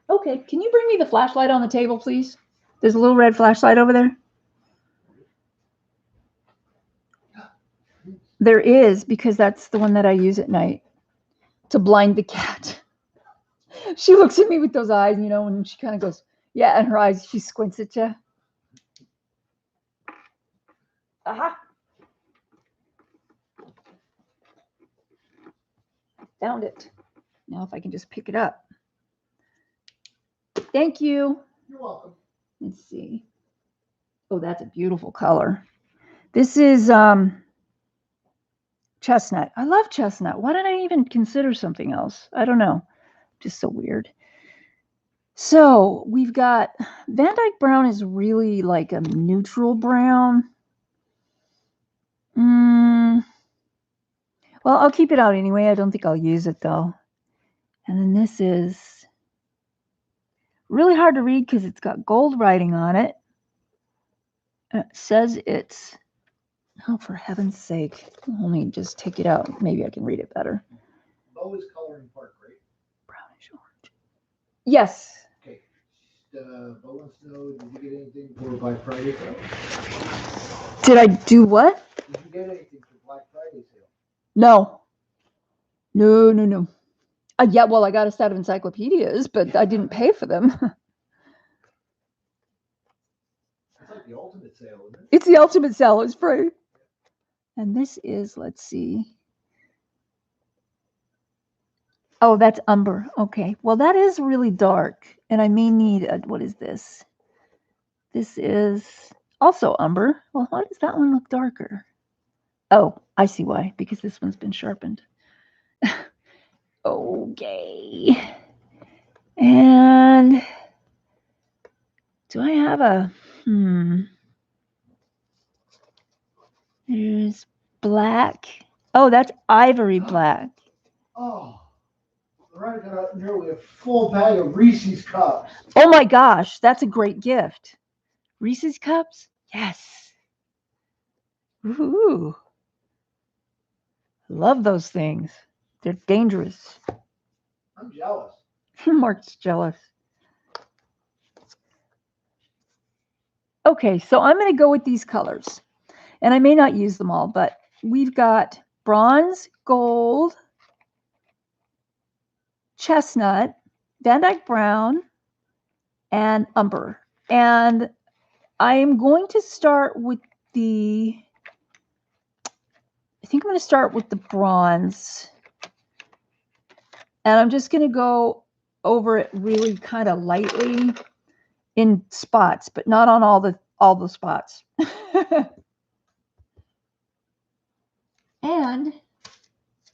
Okay, can you bring me the flashlight on the table, please? There's a little red flashlight over there. There is, because that's the one that I use at night to blind the cat. She looks at me with those eyes, you know, and she kind of goes, yeah, and her eyes, she squints at you. Aha. Found it. Now if I can just pick it up. Thank you. You're welcome. Let's see. Oh, that's a beautiful color. This is chestnut. I love chestnut. Why did I even consider something else? I don't know. Just so weird. So we've got Van Dyke Brown is really like a neutral brown. Well, I'll keep it out anyway. I don't think I'll use it though. And then this is really hard to read because it's got gold writing on it. It says it's, oh, for heaven's sake. Let me just take it out. Maybe I can read it better. Bo is coloring part, right? Brownish orange. Yes. Okay. Bo wants to know, did you get anything for Black Friday sale? Did I do what? Did you get anything for Black Friday sale? No. No. Yeah, well, I got a set of encyclopedias, but I didn't pay for them. It's like the ultimate sale, isn't it? It's the ultimate sale. It's free. And this is, let's see. Oh, that's umber. Okay. Well, that is really dark. And I may need a, what is this? This is also umber. Well, why does that one look darker? Oh, I see why. Because this one's been sharpened. Okay. And do I have a, there's black. Oh, that's ivory black. Oh, Loretta got nearly a full bag of Reese's cups. Oh my gosh, that's a great gift. Reese's cups? Yes. Ooh. Love those things. They're dangerous. I'm jealous. Mark's jealous. Okay, so I'm going to go with these colors. And I may not use them all, but we've got bronze, gold, chestnut, Van Dyke Brown, and umber. And I am going to start with the, I think I'm going to start with the bronze. And I'm just going to go over it really kind of lightly in spots, but not on all the spots. And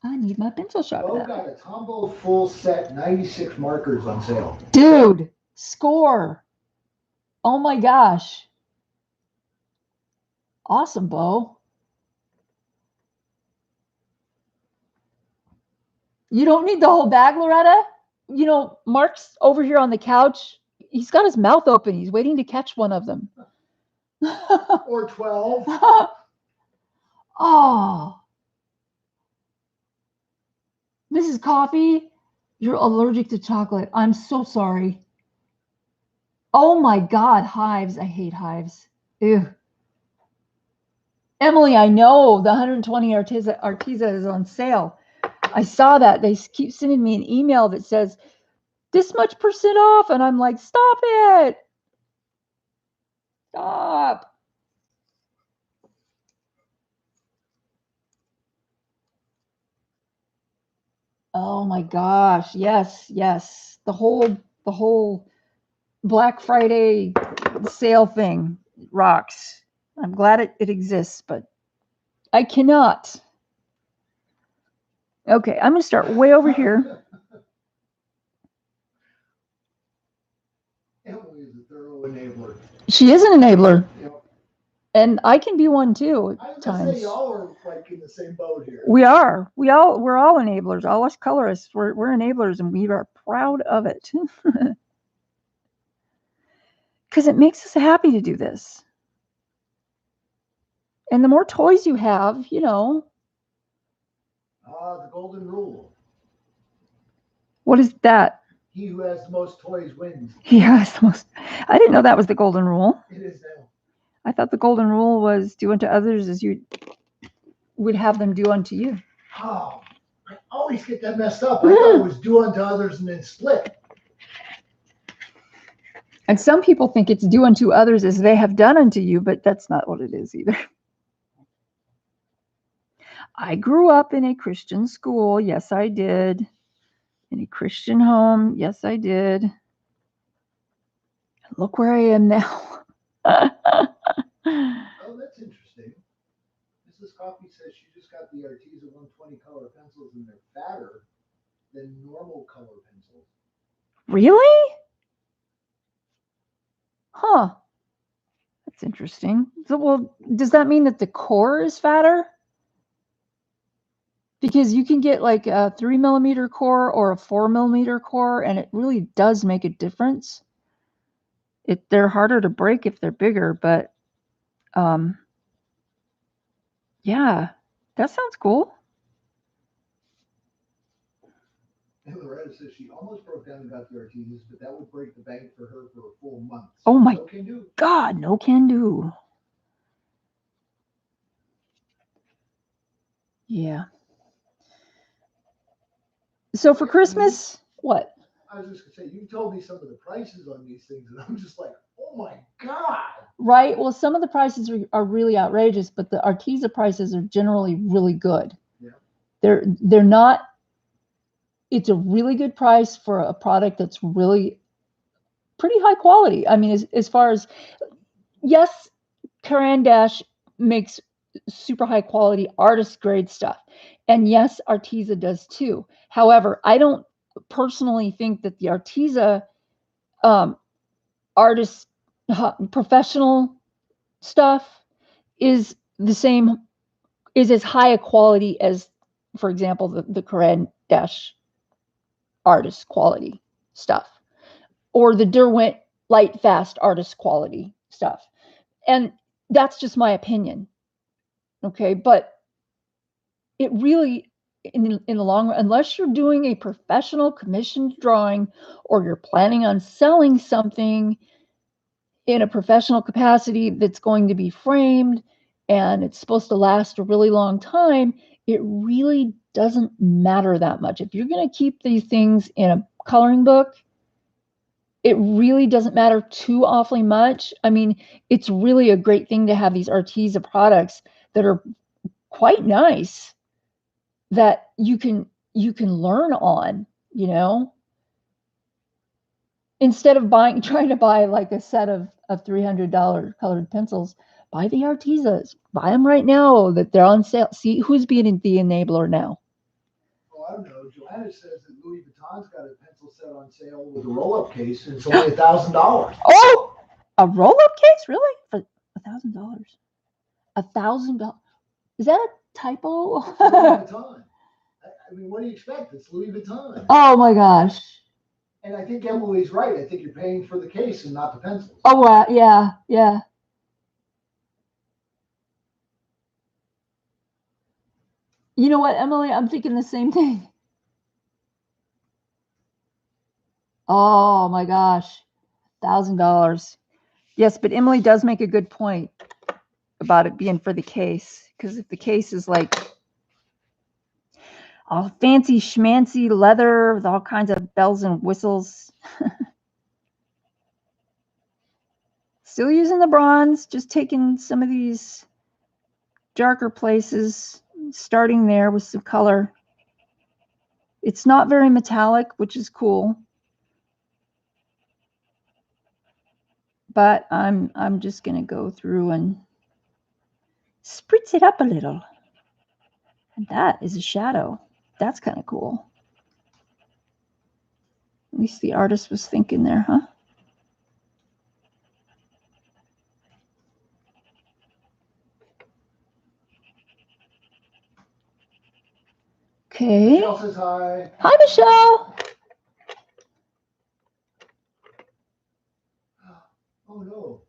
I need my pencil sharpener. Bo got a Tombow full set 96 markers on sale. Dude, score. Oh my gosh. Awesome, Bo. You don't need the whole bag, Loretta. You know, Mark's over here on the couch. He's got his mouth open. He's waiting to catch one of them. Or 12. Oh. Mrs. Coffee, you're allergic to chocolate. I'm so sorry. Oh my God, hives. I hate hives. Ew. Emily, I know the 120 Arteza is on sale. I saw that. They keep sending me an email that says this much % off. And I'm like, stop it. Stop. Oh my gosh. Yes. The whole Black Friday sale thing rocks. I'm glad it exists, but I cannot. Okay, I'm going to start way over here. Emily is a thorough enabler. She is an enabler. Yep. And I can be one too I at was gonna times. say y'all are like in the same boat here. We are. We're all enablers. All us colorists, we're enablers, and we are proud of it. Because it makes us happy to do this. And the more toys you have, you know, The golden rule. What is that? He who has the most toys wins. Yeah, it's the most. I didn't know that was the golden rule. It is now. I thought the golden rule was do unto others as you would have them do unto you. Oh, I always get that messed up. I thought it was do unto others and then split. And some people think it's do unto others as they have done unto you, but that's not what it is either. I grew up in a Christian school. Yes, I did. In a Christian home. Yes, I did. Look where I am now. Oh, that's interesting. Mrs. Coffee says she just got the Arteza 120 color pencils and they're fatter than normal color pencils. Really? Huh. That's interesting. So, well, does that mean that the core is fatter? Because you can get like a 3mm core or a 4mm core, and it really does make a difference. They're harder to break if they're bigger, but yeah, that sounds cool. And Loretta says she almost broke down and got the Artezas, but that would break the bank for her for a full month. So oh my no can do. God, no can do. Yeah. So for Christmas, what? I was just gonna say, you told me some of the prices on these things, and I'm just like, oh my God. Right. Well, some of the prices are really outrageous, but the Arteza prices are generally really good. Yeah. They're not. It's a really good price for a product that's really pretty high quality. I mean, as far as, yes, Caran d'Ache makes super high quality artist grade stuff. And yes, Arteza does too. However, I don't personally think that the Arteza artist professional stuff is as high a quality as, for example, the Caran d'Ache artist quality stuff, or the Derwent light fast artist quality stuff. And that's just my opinion. Okay. But it really, in the long run, unless you're doing a professional commissioned drawing or you're planning on selling something in a professional capacity that's going to be framed and it's supposed to last a really long time, it really doesn't matter that much. If you're going to keep these things in a coloring book, it really doesn't matter too awfully much. I mean, it's really a great thing to have these Arteza products that are quite nice that you can learn on, instead of trying to buy like a set of $300 colored pencils. Buy the Artezas. Buy them right now that they're on sale. See who's being the enabler now. Oh, I don't know. Joanna says that Louis Vuitton's got a pencil set on sale with a roll-up case, and it's only $1,000. Oh, a roll-up case, really? For $1,000? $1,000? Is that a typo? Louis Vuitton. I mean, what do you expect? It's Louis Vuitton. Oh my gosh. And I think Emily's right. I think you're paying for the case and not the pencils. Oh, yeah, yeah. You know what, Emily? I'm thinking the same thing. Oh my gosh, $1,000. Yes, but Emily does make a good point about it being for the case. Because if the case is like all fancy schmancy leather with all kinds of bells and whistles. Still using the bronze, just taking some of these darker places, starting there with some color. It's not very metallic, which is cool. But I'm just gonna go through and spritz it up a little. And that is a shadow. That's kind of cool. At least the artist was thinking there, huh? Okay. Michelle says hi. Hi, Michelle. Oh no.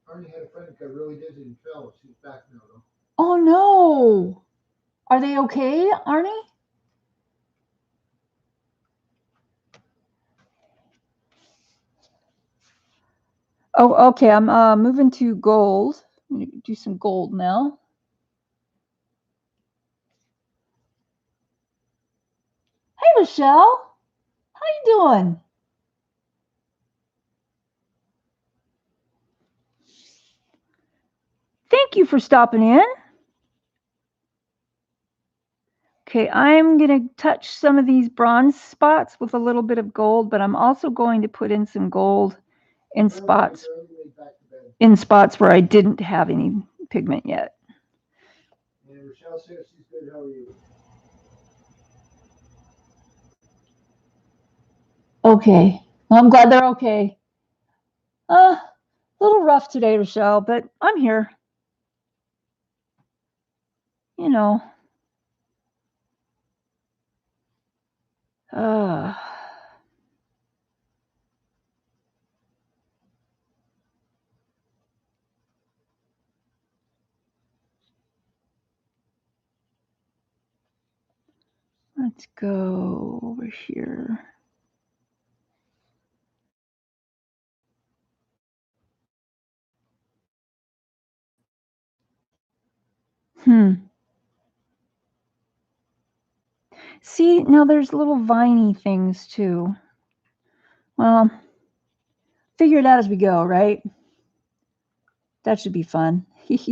Arnie had a friend that got really dizzy and fell. She's back now though. Oh no. Are they okay, Arnie? Oh, okay. I'm moving to gold. I'm gonna do some gold now. Hey, Rochelle. How you doing? Thank you for stopping in. Okay, I'm going to touch some of these bronze spots with a little bit of gold, but I'm also going to put in some gold in spots where I didn't have any pigment yet. And Rochelle says she's good. How are you? Okay. Well, I'm glad they're okay. A little rough today, Rochelle, but I'm here. You know. Let's go over here. See, now there's little viney things too. Well, figure it out as we go, right? That should be fun. Let's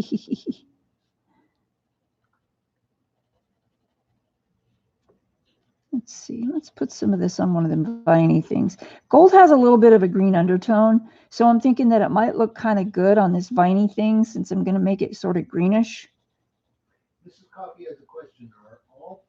see. Let's put some of this on one of them viney things. Gold has a little bit of a green undertone, so I'm thinking that it might look kind of good on this viney thing since I'm going to make it sort of greenish. Mrs. Coffee has a question. Are all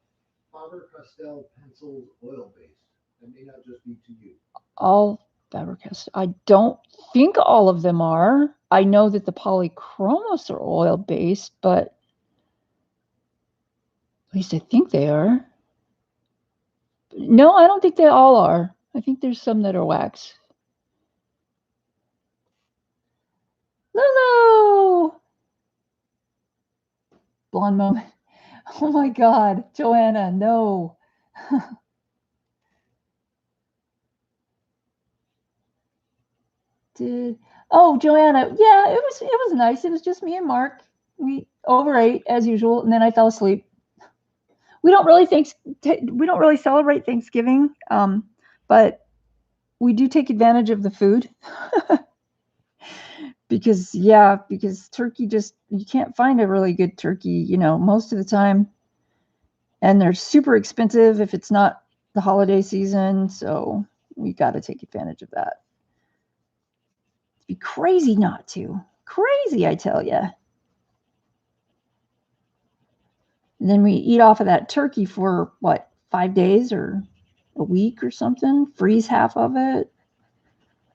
Faber-Castell pencils oil-based? That may not just be to you. All Faber-Castell. I don't think all of them are. I know that the polychromos are oil-based, but at least I think they are. No, I don't think they all are. I think there's some that are wax. Lulu! Blonde moment. Oh my God, Joanna, no. Joanna, yeah, it was nice. It was just me and Mark. We overate as usual, and then I fell asleep. We don't really celebrate Thanksgiving, but we do take advantage of the food. because turkey you can't find a really good turkey, most of the time. And they're super expensive if it's not the holiday season. So we got to take advantage of that. It'd be crazy not to. Crazy, I tell you. And then we eat off of that turkey for 5 days or a week or something, freeze half of it.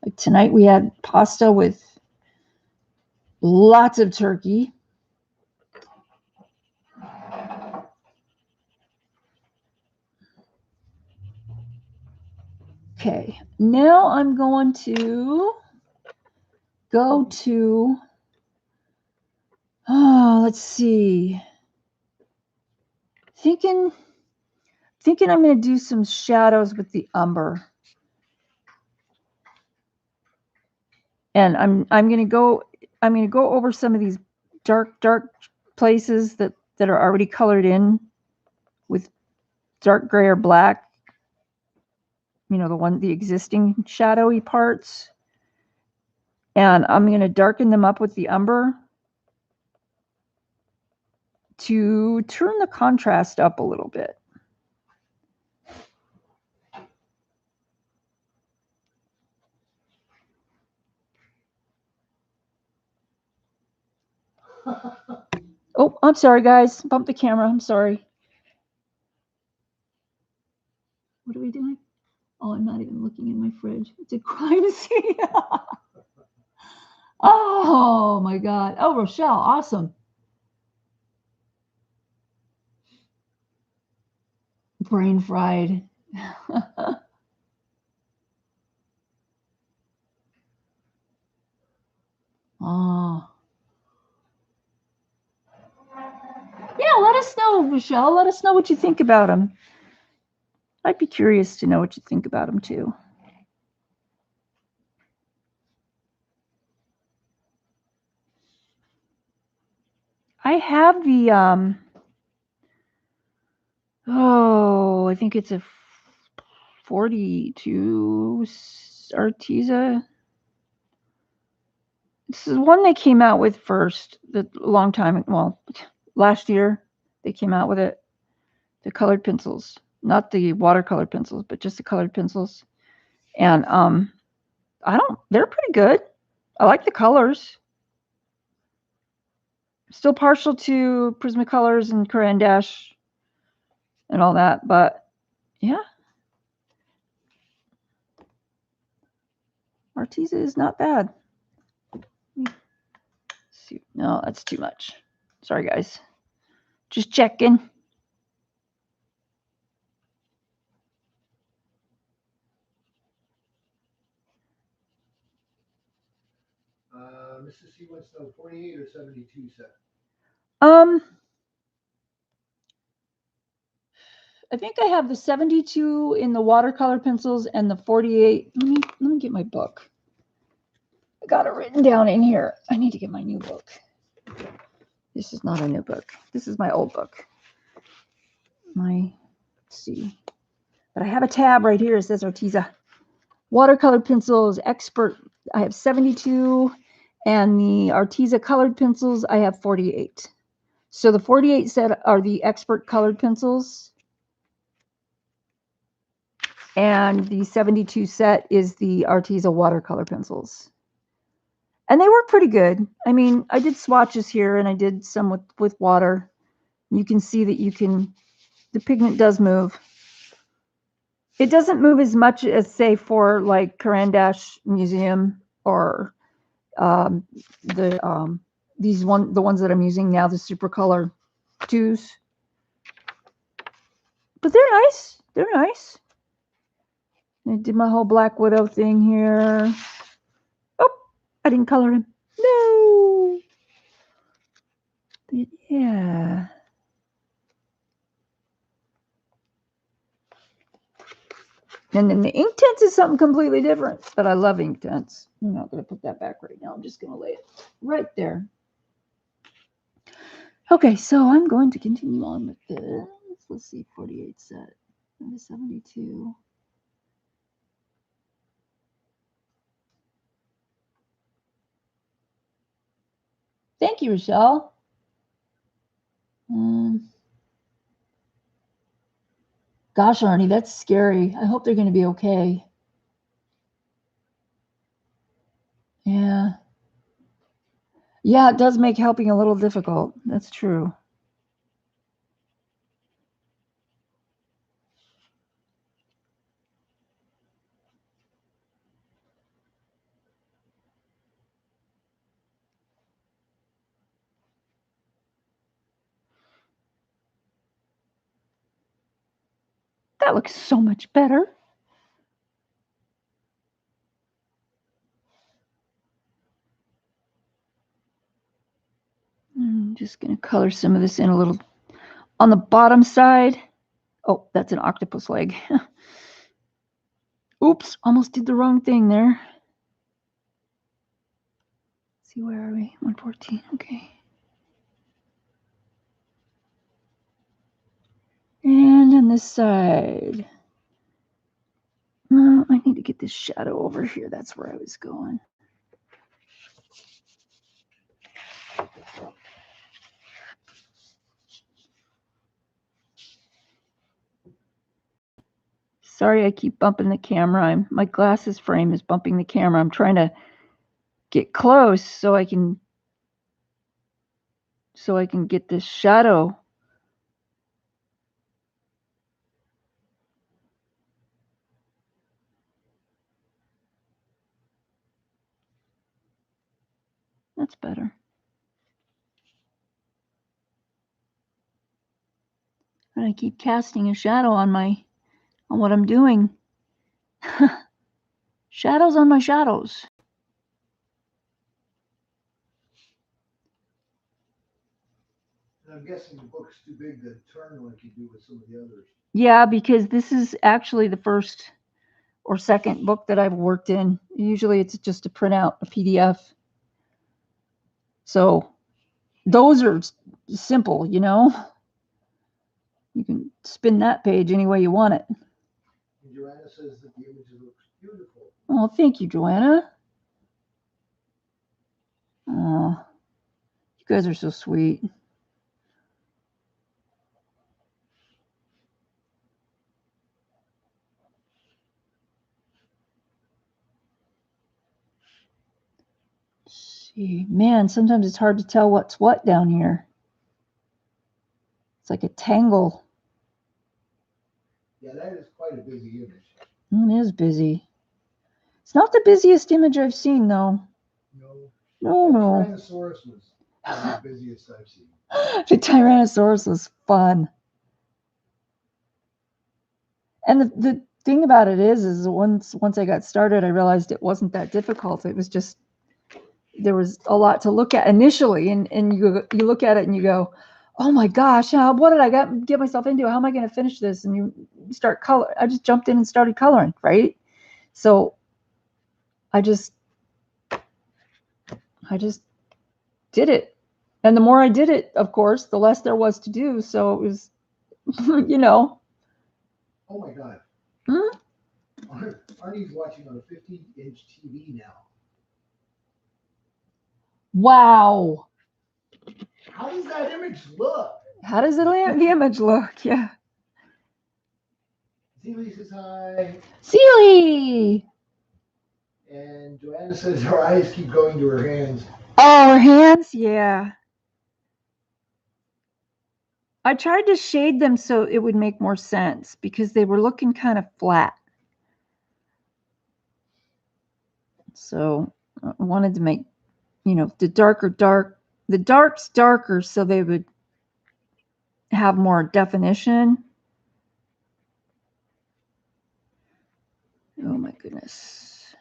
Like tonight we had pasta with lots of turkey. Okay, now I'm going to go to, let's see. Thinking I'm going to do some shadows with the umber. And I'm going to go over some of these dark places that are already colored in with dark gray or black. The existing shadowy parts. And I'm going to darken them up with the umber to turn the contrast up a little bit. Oh, I'm sorry, guys. Bumped the camera. I'm sorry. What are we doing? Oh, I'm not even looking in my fridge. It's a crime scene. Oh, my God. Oh, Rochelle. Awesome. Brain fried. Oh. Yeah, let us know, Michelle. Let us know what you think about them. I'd be curious to know what you think about them too. I have the I think it's a 42 Arteza. This is one they came out with first, the long time, well, last year they came out with it. The colored pencils, not the watercolor pencils, but just the colored pencils. And they're pretty good. I like the colors. Still partial to Prismacolors and Caran d'Ache and all that, but yeah. Arteza is not bad. No, that's too much. Sorry, guys. Just checking. Mrs. C wants to know 48 or 72 set. I think I have the 72 in the watercolor pencils and the 48. Let me get my book. I got it written down in here. I need to get my new book. This is not a new book. This is my old book. Let's see. But I have a tab right here. It says Arteza. Watercolor pencils, expert. I have 72. And the Arteza colored pencils, I have 48. So the 48 set are the expert colored pencils. And the 72 set is the Arteza watercolor pencils. And they work pretty good. I mean, I did swatches here and I did some with water. You can see that the pigment does move. It doesn't move as much as, say, for like Caran d'Ache Museum or the ones that I'm using now, the Super Color 2s. But they're nice. They're nice. I did my whole Black Widow thing here. Oh, I didn't color him. No. But yeah. And then the Inktense is something completely different, but I love Inktense. I'm not going to put that back right now. I'm just going to lay it right there. Okay, so I'm going to continue on with this. Let's see, 48 set. Number 72. Thank you, Rochelle. Gosh, Arnie, that's scary. I hope they're going to be okay. Yeah. Yeah, it does make helping a little difficult. That's true. That looks so much better. I'm just going to color some of this in a little on the bottom side. Oh, that's an octopus leg. Oops, almost did the wrong thing there. Let's see, where are we? 114, okay. And on this side. I need to get this shadow over here. That's where I was going. Sorry, I keep bumping the camera. My glasses frame is bumping the camera. I'm trying to get close so I can get this shadow. That's better. And I keep casting a shadow on what I'm doing. Shadows on my shadows. And I'm guessing the book's too big to turn like you do with some of the others. Yeah, because this is actually the first or second book that I've worked in. Usually it's just a printout, a PDF. So those are simple, you know. You can spin that page any way you want it. And Joanna says that the image looks beautiful. Oh, thank you, Joanna. Oh, you guys are so sweet. Let's see, man, sometimes it's hard to tell what's what down here. It's like a tangle. Yeah, that is quite a busy image. It is busy. It's not the busiest image I've seen, though. No. No. Tyrannosaurus was the busiest I've seen. The Tyrannosaurus was fun. And the thing about it is once I got started, I realized it wasn't that difficult. It was just, there was a lot to look at initially, and you look at it and you go, oh my gosh, what did I get myself into? How am I going to finish this? And you start color. I just jumped in and started coloring, right? So I just did it. And the more I did it, of course, the less there was to do. So it was, you know. Oh my God. Arnie's watching on a 50-inch TV now. Wow. How does that image look? How does the image look? Yeah. Seeley says hi. Seeley! And Joanna says her eyes keep going to her hands. Oh, her hands? Yeah. I tried to shade them so it would make more sense because they were looking kind of flat. So I wanted to make, the dark's darker so they would have more definition. Oh my goodness.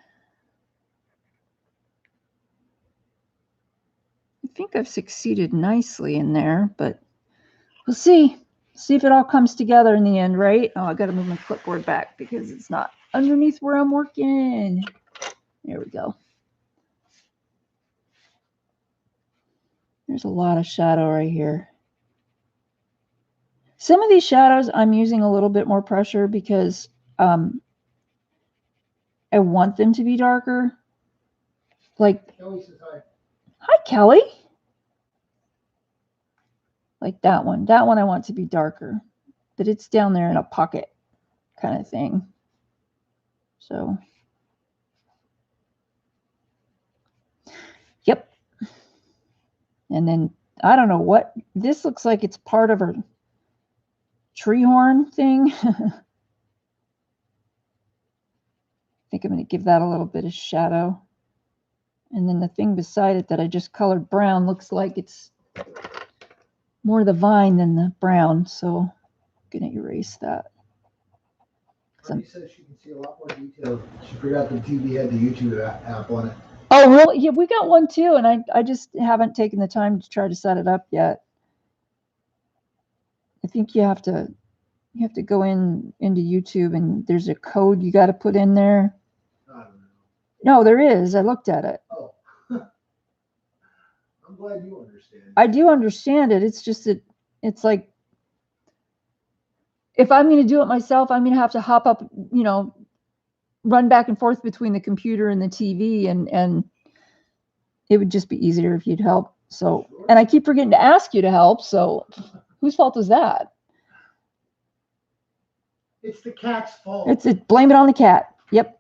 I think I've succeeded nicely in there, but we'll see. See if it all comes together in the end, right? Oh, I got to move my clipboard back because it's not underneath where I'm working. There we go. There's a lot of shadow right here. Some of these shadows I'm using a little bit more pressure because I want them to be darker. Like, Kelly says hi. Hi, Kelly. Like that one. That one I want to be darker. But it's down there in a pocket kind of thing. So, yep. And then, I don't know what, this looks like it's part of her tree horn thing. I think I'm going to give that a little bit of shadow. And then the thing beside it that I just colored brown looks like it's more the vine than the brown. So I'm going to erase that. She says she can see a lot more detail. She forgot the TV had the YouTube app on it. Oh, really? Yeah, we got one too, and I just haven't taken the time to try to set it up yet. I think you have to go into YouTube, and there's a code you got to put in there. I don't know. No, there is. I looked at it. Oh. I'm glad you understand. I do understand it. It's just that it's like, if I'm going to do it myself, I'm going to have to hop up, run back and forth between the computer and the TV, and it would just be easier if you'd help. So, Sure. And I keep forgetting to ask you to help. So whose fault is that? It's the cat's fault. Blame it on the cat. Yep.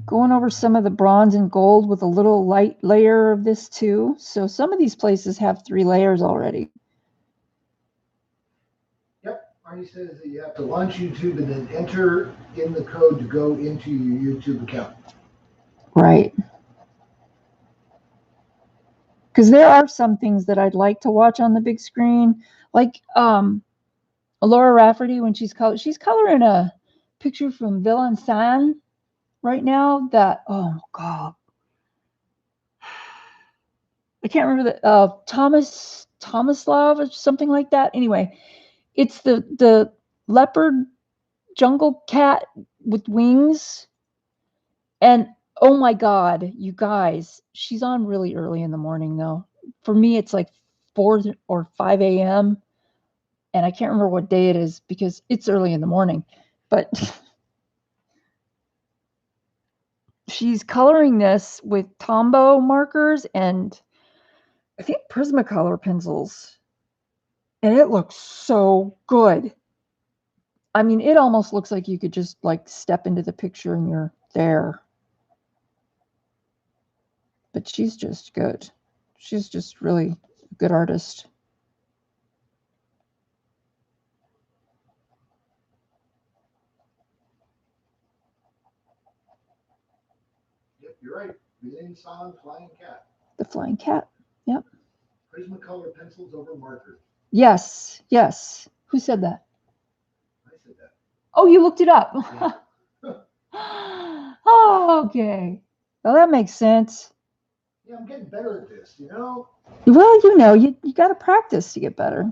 Going over some of the bronze and gold with a little light layer of this too. So some of these places have 3 layers already. Yep. Arnie says that you have to launch YouTube and then enter in the code to go into your YouTube account. Right. Because there are some things that I'd like to watch on the big screen. Like Laura Rafferty, when she's coloring a picture from Villain right now that, oh God, I can't remember the Tomislav or something like that. Anyway, it's the leopard jungle cat with wings. And oh my God, you guys, she's on really early in the morning though. For me, it's like 4 or 5 a.m. And I can't remember what day it is because it's early in the morning. But she's coloring this with Tombow markers and I think Prismacolor pencils. And it looks so good. I mean, it almost looks like you could just like step into the picture and you're there. But she's just good. She's just really a good artist. Yep, you're right. Villain flying cat. The flying cat. Yep. Prismacolor pencils over markers. Yes, yes. Who said that? I said that. Oh, you looked it up. Yeah. Oh, okay. Well, that makes sense. Yeah, I'm getting better at this, you know? Well, you know, you got to practice to get better.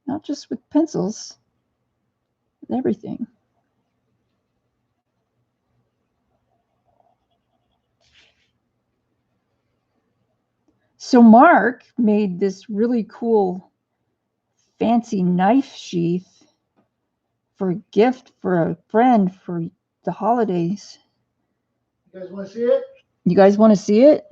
Not just with pencils, with everything. So Mark made this really cool fancy knife sheath for a gift for a friend for the holidays. You guys want to see it? You guys want to see it?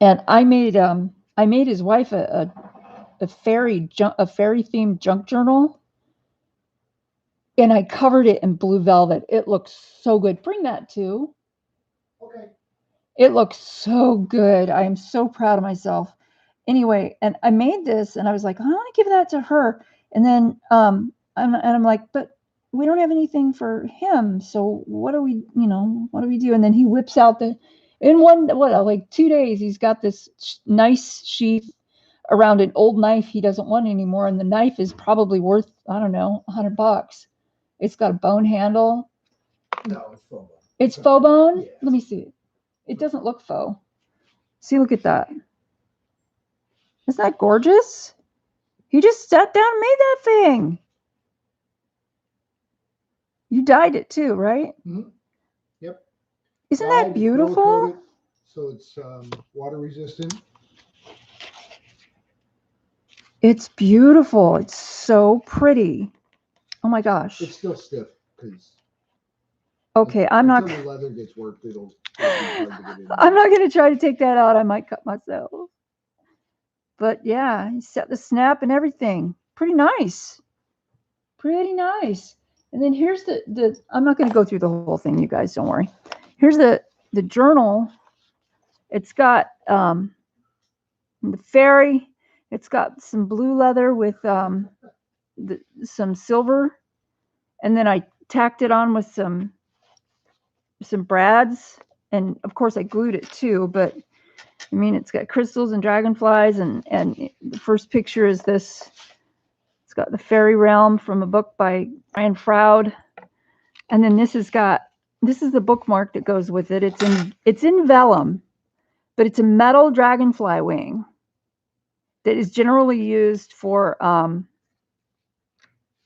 And I made his wife a fairy themed junk journal, and I covered it in blue velvet. It looks so good. Bring that too. Okay. It looks so good. I am so proud of myself. Anyway, and I made this, and I was like, I want to give that to her. And then I'm like, but we don't have anything for him. So what do we do? And then he whips out like 2 days, he's got this nice sheath around an old knife he doesn't want anymore. And the knife is probably worth, I don't know, $100. It's got a bone handle. No, it's faux bone. It's faux bone? Yeah. Let me see it. It doesn't look faux. See, look at that. Isn't that gorgeous? He just sat down and made that thing. You dyed it too, right? Mm-hmm. Yep. Isn't that beautiful? So it's water resistant. It's beautiful. It's so pretty. Oh my gosh. It's still stiff because. Okay, until the leather gets worked, it'll be hard to get in. I'm not going to try to take that out. I might cut myself. But yeah, he set the snap and everything. Pretty nice. Pretty nice. And then here's the I'm not going to go through the whole thing, you guys, don't worry. Here's the journal. It's got the fairy. It's got some blue leather with some silver. And then I tacked it on with some brads. And of course I glued it too, but I mean, it's got crystals and dragonflies, and the first picture is this. It's got the fairy realm from a book by Brian Froud, and then this is the bookmark that goes with it. It's in vellum, but it's a metal dragonfly wing that is generally used for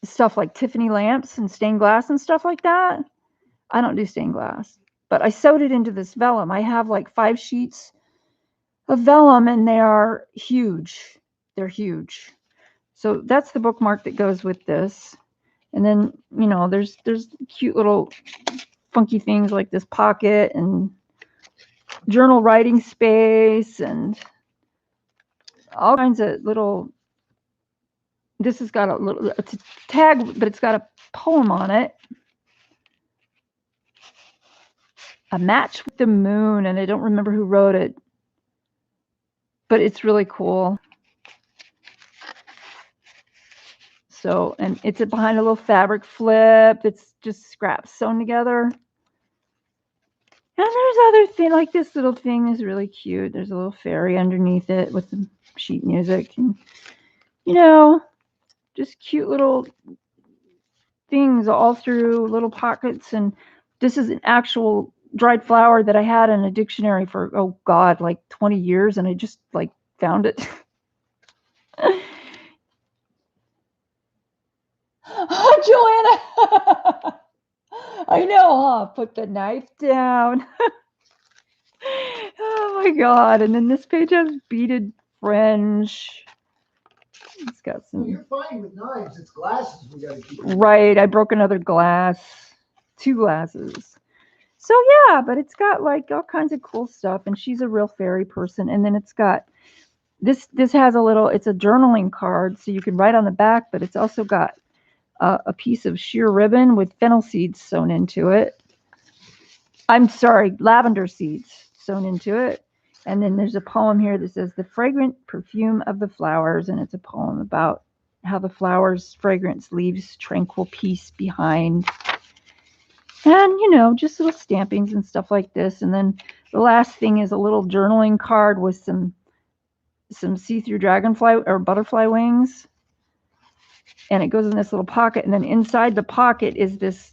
stuff like Tiffany lamps and stained glass and stuff like that. I don't do stained glass, but I sewed it into this vellum. I have like 5 sheets of vellum, and they are huge. They're huge. So that's the bookmark that goes with this. And then, you know, there's cute little funky things like this pocket and journal writing space and all kinds of little. This has got it's a tag, but it's got a poem on it. A match with the moon, and I don't remember who wrote it, but it's really cool. So, and it's behind a little fabric flip. It's just scraps sewn together. And there's other thing, like this little thing is really cute. There's a little fairy underneath it with the sheet music, and you know, just cute little things all through little pockets. And this is an actual dried flower that I had in a dictionary for, oh God, like 20 years, and I just like found it. Oh, Joanna. I know, huh? Put the knife down. Oh my God. And then this page has beaded fringe. It's got Well, some. you're fine with knives. It's glasses we gotta keep. Right. I broke another glass, 2 glasses. So yeah, but it's got like all kinds of cool stuff. And she's a real fairy person. And then it's got this has a little, it's a journaling card. So you can write on the back, but it's also got a piece of sheer ribbon with fennel seeds sewn into it. I'm sorry, lavender seeds sewn into it. And then there's a poem here that says, "The fragrant perfume of the flowers." And it's a poem about how the flowers' fragrance leaves tranquil peace behind. And, you know, just little stampings and stuff like this. And then the last thing is a little journaling card with some see-through dragonfly or butterfly wings. And it goes in this little pocket. And then inside the pocket is this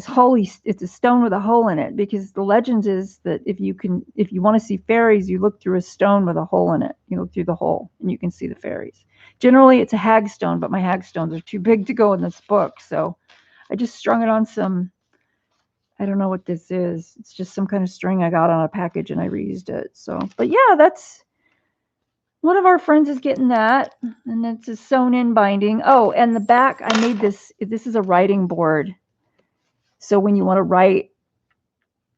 holy, it's a stone with a hole in it, because the legend is that if you want to see fairies, you look through a stone with a hole in it. You look through the hole and you can see the fairies. Generally it's a hagstone, but my hagstones are too big to go in this book, so I just strung it on some, I don't know what this is. It's just some kind of string I got on a package and I reused it. So, but yeah, that's one of our friends is getting that, and it's a sewn in binding. Oh, and the back, I made this is a writing board. So when you want to write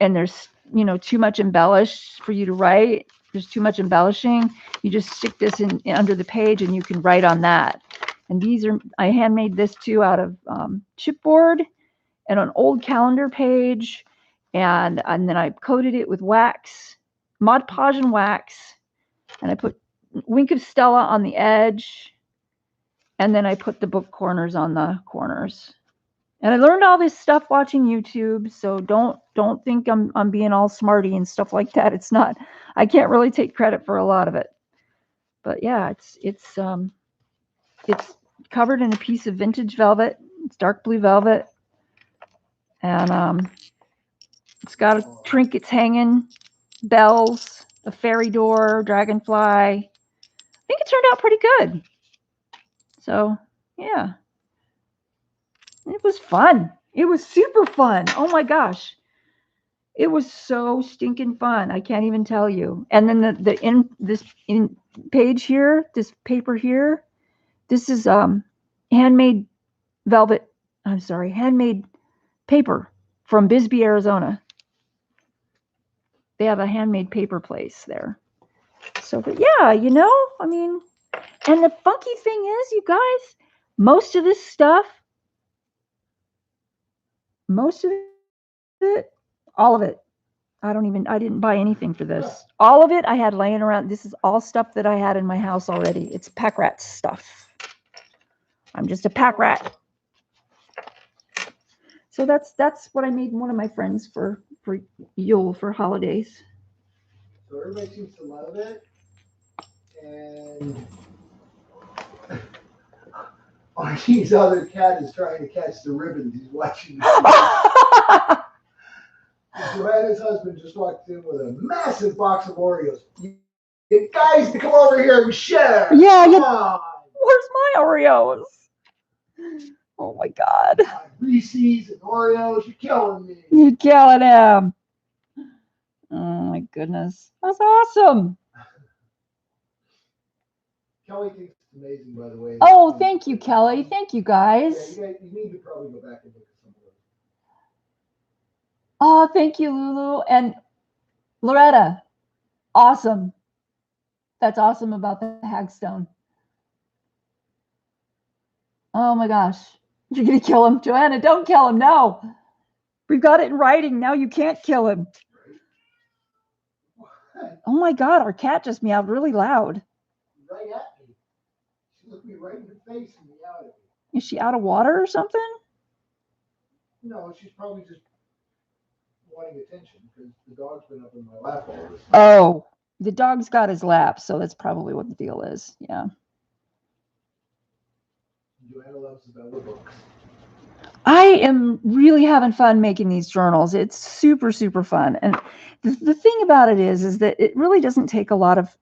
and there's, you know, too much embellished for you to write, there's too much embellishing, you just stick this in under the page and you can write on that. And these are, I handmade this too out of chipboard and an old calendar page. And then I coated it with wax, Mod Podge and wax. And I put Wink of Stella on the edge. And then I put the book corners on the corners. And I learned all this stuff watching YouTube, so don't think I'm being all smarty and stuff like that. It's not. I can't really take credit for a lot of it. But yeah, it's covered in a piece of vintage velvet. It's dark blue velvet, and it's got trinkets hanging, bells, a fairy door, dragonfly. I think it turned out pretty good. So yeah, it was fun. It was super fun. Oh my gosh. It was so stinking fun. I can't even tell you. And then this page here, this paper here, this is handmade velvet. I'm sorry, handmade paper from Bisbee, Arizona. They have a handmade paper place there. So, but yeah, you know, I mean, and the funky thing is, you guys, most of this stuff, most of it, all of it, I didn't buy anything for this. All of it I had laying around. This is all stuff that I had in my house already. It's pack rat stuff. I'm just a pack rat. So that's what I made one of my friends for Yule for holidays. So everybody seems to love it. And Archie's other cat is trying to catch the ribbons. He's watching. Joanna's husband just walked in with a massive box of Oreos. You guys come over here and share. Yeah, come on. Where's my Oreos? Oh my God. Reese's and Oreos, you're killing me. You're killing him. Oh my goodness. That's awesome. Kelly thinks it's amazing, by the way. Oh, thank you, Kelly. Thank you, guys. Yeah, you need to probably go back and look at some of those. Oh, thank you, Lulu. And Loretta, awesome. That's awesome about the hagstone. Oh my gosh. You're going to kill him. Joanna, don't kill him. No. We've got it in writing. Now you can't kill him. Oh my God. Our cat just meowed really loud. Right at me. She looked me right in the face and meowed at me. Is she out of water or something? No, she's probably just wanting attention because the dog's been up in my lap all this time. Oh, the dog's got his lap, so that's probably what the deal is. Yeah. Joanna loves the Bella books. I am really having fun making these journals. It's super, super fun. And the thing about it is that it really doesn't take a lot of,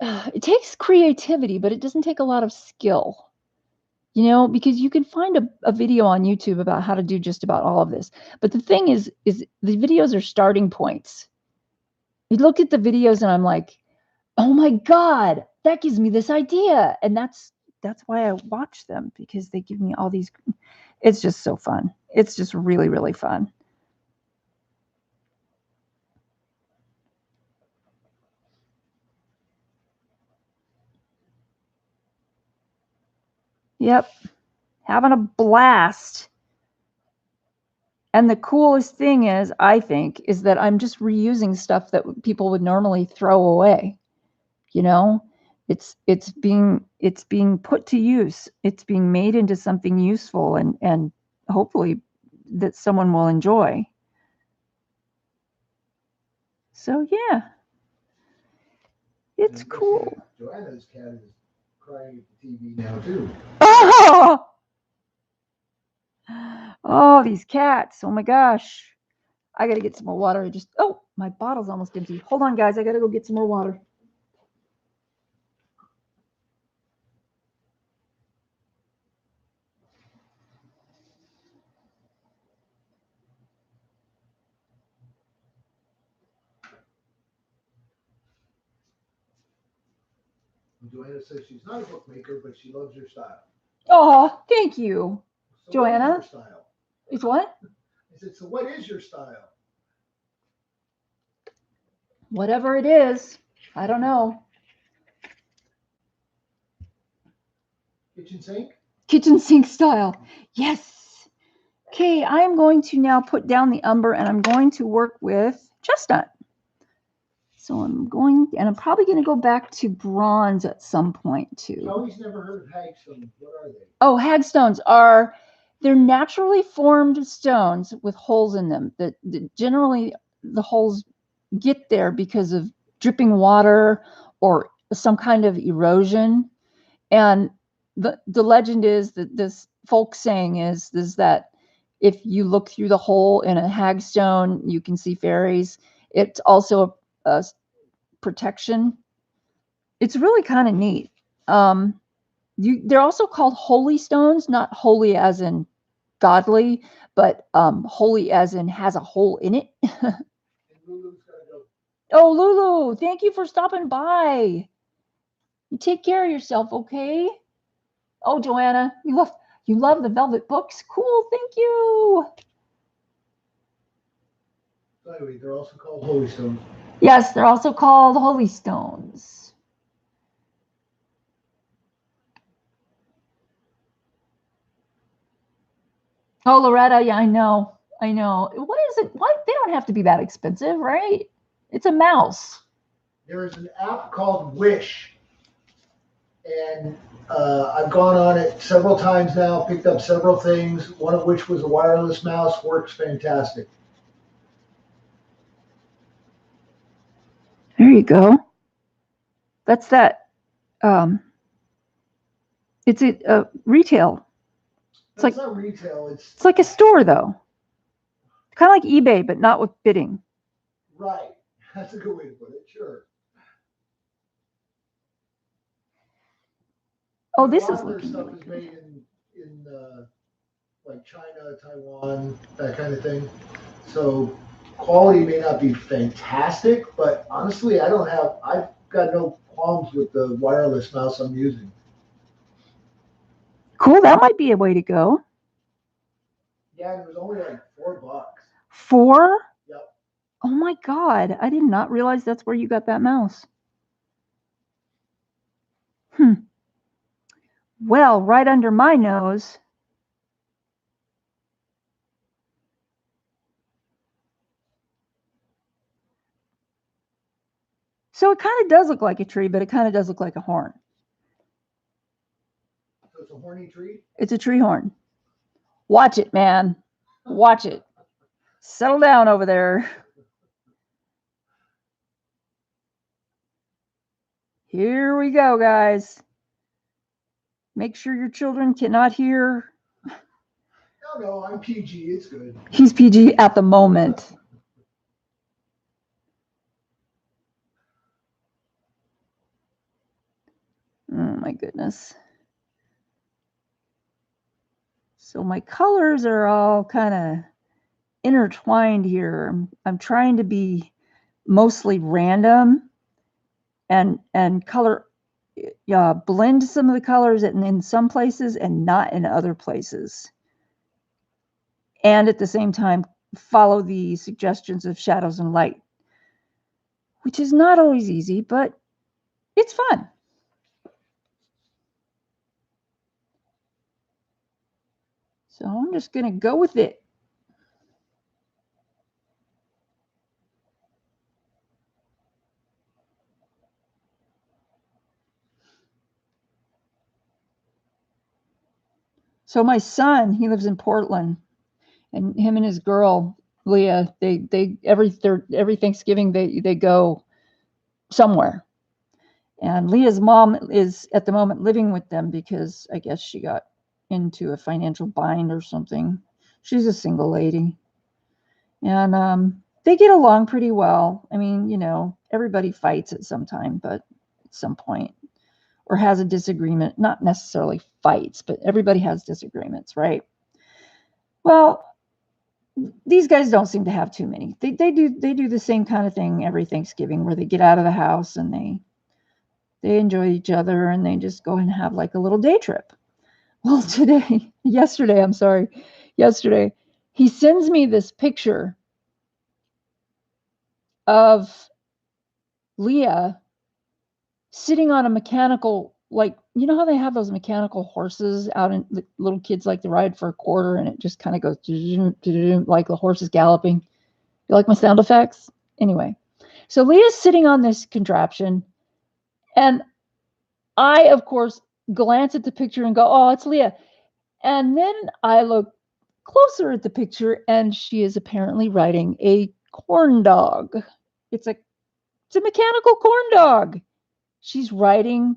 it takes creativity, but it doesn't take a lot of skill, you know, because you can find a video on YouTube about how to do just about all of this. But the thing is the videos are starting points. You look at the videos and I'm like, oh my God, that gives me this idea. And that's why I watch them, because they give me all these. It's just so fun. It's just really, really fun. Yep. Having a blast. And the coolest thing is, I think, is that I'm just reusing stuff that people would normally throw away. You know, it's being put to use. It's being made into something useful and hopefully that someone will enjoy. So yeah, it's cool. Joanna's cat is crying at the TV now too. Oh, these cats. Oh my gosh. I got to get some more water. Oh, my bottle's almost empty. Hold on, guys. I got to go get some more water. Joanna says she's not a bookmaker, but she loves your style. Oh, thank you, So Joanna. what is your style? It's what? I said, so what is your style? Whatever it is. I don't know. Kitchen sink? Kitchen sink style. Yes. Okay, I'm going to now put down the umber and I'm going to work with chestnut. So I'm probably going to go back to bronze at some point too. I've always never heard of hagstones. What are they? Oh, hagstones they're naturally formed stones with holes in them. That generally the holes get there because of dripping water or some kind of erosion. And the legend is that this folk saying is that if you look through the hole in a hagstone, you can see fairies. It's also a protection. It's really kind of neat. They're also called holy stones, not holy as in godly, but holy as in has a hole in it. Lulu's gotta go. Oh, Lulu, thank you for stopping by. You take care of yourself, okay? Oh, Joanna, you love the velvet books. Cool, thank you. So anyway, they're also called holy stones. Yes, they're also called holy stones. Oh, Loretta, yeah, I know. What is it? Why they don't have to be that expensive, right? It's a mouse. There is an app called Wish, and I've gone on it several times now, picked up several things, one of which was a wireless mouse, works fantastic. There you go. That's that. It's a retail. It's not retail. It's like a store, though. Kind of like eBay, but not with bidding. Right. That's a good way to put it. Sure. Oh, this is looking. looking Stuff really is good. made in like China, Taiwan, that kind of thing. So quality may not be fantastic, but honestly, I've got no qualms with the wireless mouse I'm using. Cool. That might be a way to go. Yeah, and it was only like $4. 4? Yep. Oh my God. I did not realize that's where you got that mouse. Well, right under my nose. So it kind of does look like a tree, but it kind of does look like a horn. So it's a horny tree? It's a tree horn. Watch it, man. Watch it. Settle down over there. Here we go, guys. Make sure your children cannot hear. No, I'm PG. It's good. He's PG at the moment. Oh my goodness. So my colors are all kind of intertwined here. I'm trying to be mostly random and color blend some of the colors in some places and not in other places. And at the same time, follow the suggestions of shadows and light, which is not always easy, but it's fun. So I'm just going to go with it. So my son, he lives in Portland, and him and his girl, Leah, they every Thanksgiving they go somewhere. And Leah's mom is at the moment living with them because I guess she got into a financial bind or something. She's a single lady. And they get along pretty well. I mean, you know, everybody fights at some time, but at some point, or has a disagreement, not necessarily fights, but everybody has disagreements, right? Well, these guys don't seem to have too many. They do the same kind of thing every Thanksgiving where they get out of the house and they enjoy each other and they just go and have like a little day trip. Well, yesterday, he sends me this picture of Leah sitting on a mechanical, like, you know how they have those mechanical horses out in the little kids like to ride for a quarter and it just kind of goes like the horse is galloping. You like my sound effects? Anyway, so Leah's sitting on this contraption and I, of course, glance at the picture and go, oh, it's Leah. And then I look closer at the picture and she is apparently riding a corn dog. It's a mechanical corn dog. She's riding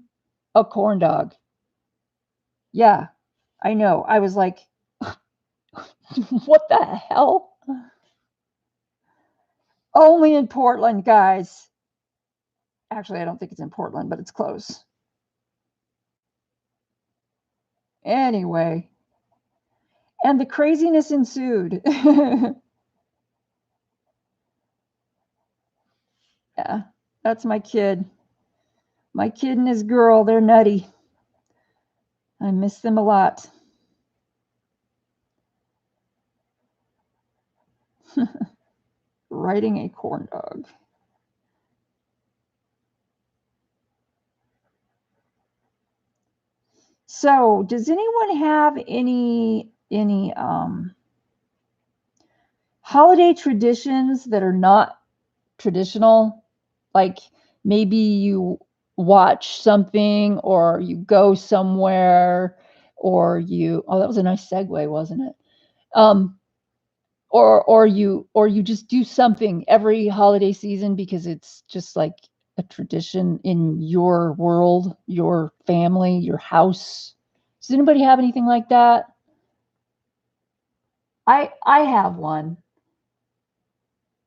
a corn dog. Yeah, I know. I was like, what the hell? Only in Portland, guys. Actually, I don't think it's in Portland, but it's close. Anyway, and the craziness ensued. Yeah, that's my kid. My kid and his girl, they're nutty. I miss them a lot. Riding a corn dog. So, does anyone have any holiday traditions that are not traditional? Like maybe you watch something or you go somewhere or that was a nice segue, wasn't it? Or you just do something every holiday season because it's just like a tradition in your world, your family, your house. Does anybody have anything like that? I have one.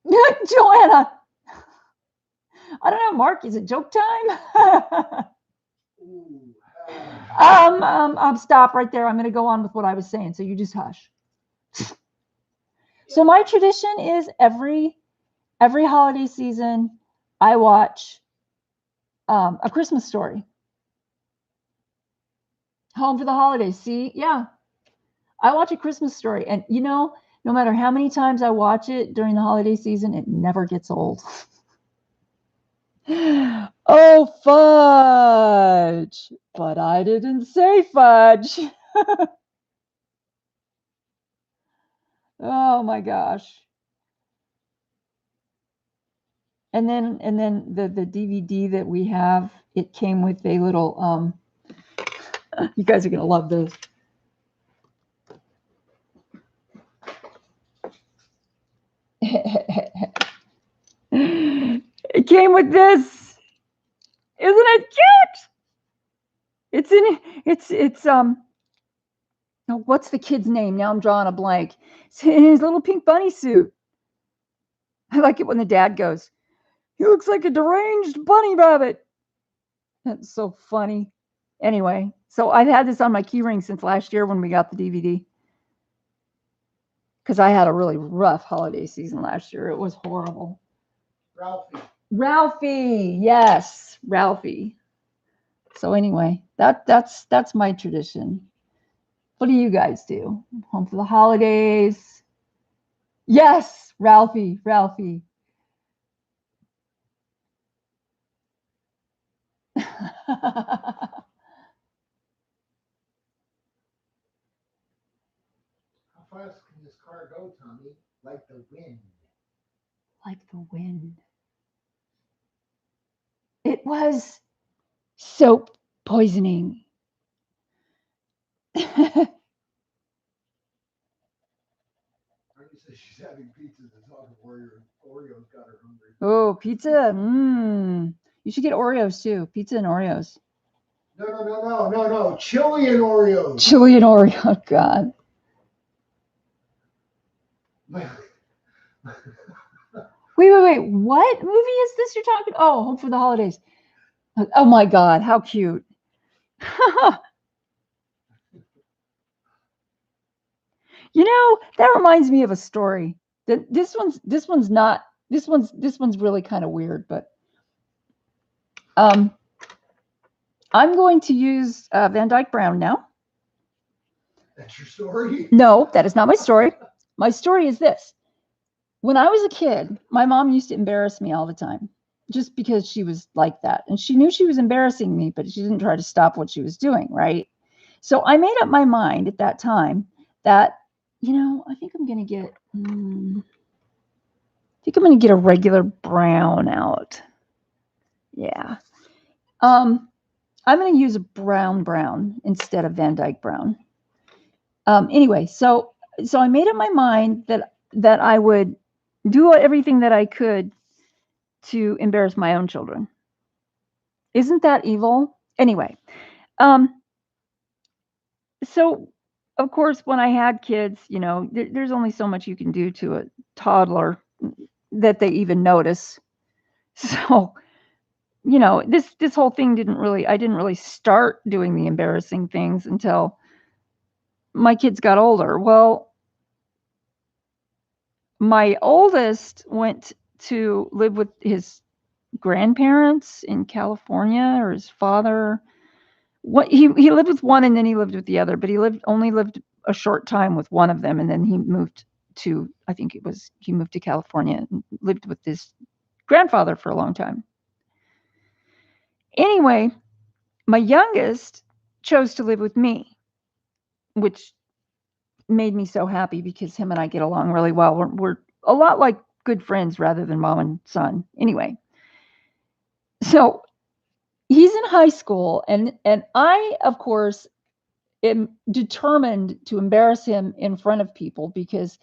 Joanna, I don't know, Mark, is it joke time? Stop right there. I'm going to go on with what I was saying. So you just hush. So my tradition is every holiday season, I watch A Christmas Story. Home for the holidays. See, yeah, I watch A Christmas Story, and you know, no matter how many times I watch it during the holiday season, it never gets old. Oh, fudge! But I didn't say fudge. Oh my gosh. And then the DVD that we have, it came with a little you guys are going to love this. came with this. Isn't it cute? It's oh, what's the kid's name? Now I'm drawing a blank. It's in his little pink bunny suit. I like it when the dad goes, "He looks like a deranged bunny rabbit." That's so funny. Anyway, so I've had this on my key ring since last year when we got the DVD. Because I had a really rough holiday season last year. It was horrible. Ralphie, yes, Ralphie. So anyway, that's my tradition. What do you guys do? Home for the holidays? Yes, Ralphie. How fast can this car go, Tommy? Like the wind. Like the wind. It was soap poisoning. Arnie says she's having pizza. The talk of Oreos got her hungry. Oh, pizza. You should get Oreos too. Pizza and Oreos. No. Chili and Oreos. Chili and Oreo. God. Wait. What movie is this you're talking? Oh, Home for the Holidays. Oh my God, how cute. You know, that reminds me of a story. This one's really kind of weird, but I'm going to use Van Dyke Brown now. That's your story? No, that is not my story. My story is this. When I was a kid, my mom used to embarrass me all the time just because she was like that. And she knew she was embarrassing me, but she didn't try to stop what she was doing, right? So I made up my mind at that time that, I think I'm going to get a regular brown out. Yeah. I'm going to use a brown instead of Van Dyke Brown. Anyway, so I made up my mind that I would do everything that I could to embarrass my own children. Isn't that evil? Anyway, so of course, when I had kids, there's only so much you can do to a toddler that they even notice. So, this whole thing I didn't really start doing the embarrassing things until my kids got older. Well, my oldest went to live with his grandparents in California, or his father. He lived with one and then he lived with the other, but he only lived a short time with one of them, and then he moved to California and lived with his grandfather for a long time. Anyway, my youngest chose to live with me, which made me so happy because him and I get along really well. We're a lot like good friends rather than mom and son. Anyway, so he's in high school, and I, of course, am determined to embarrass him in front of people because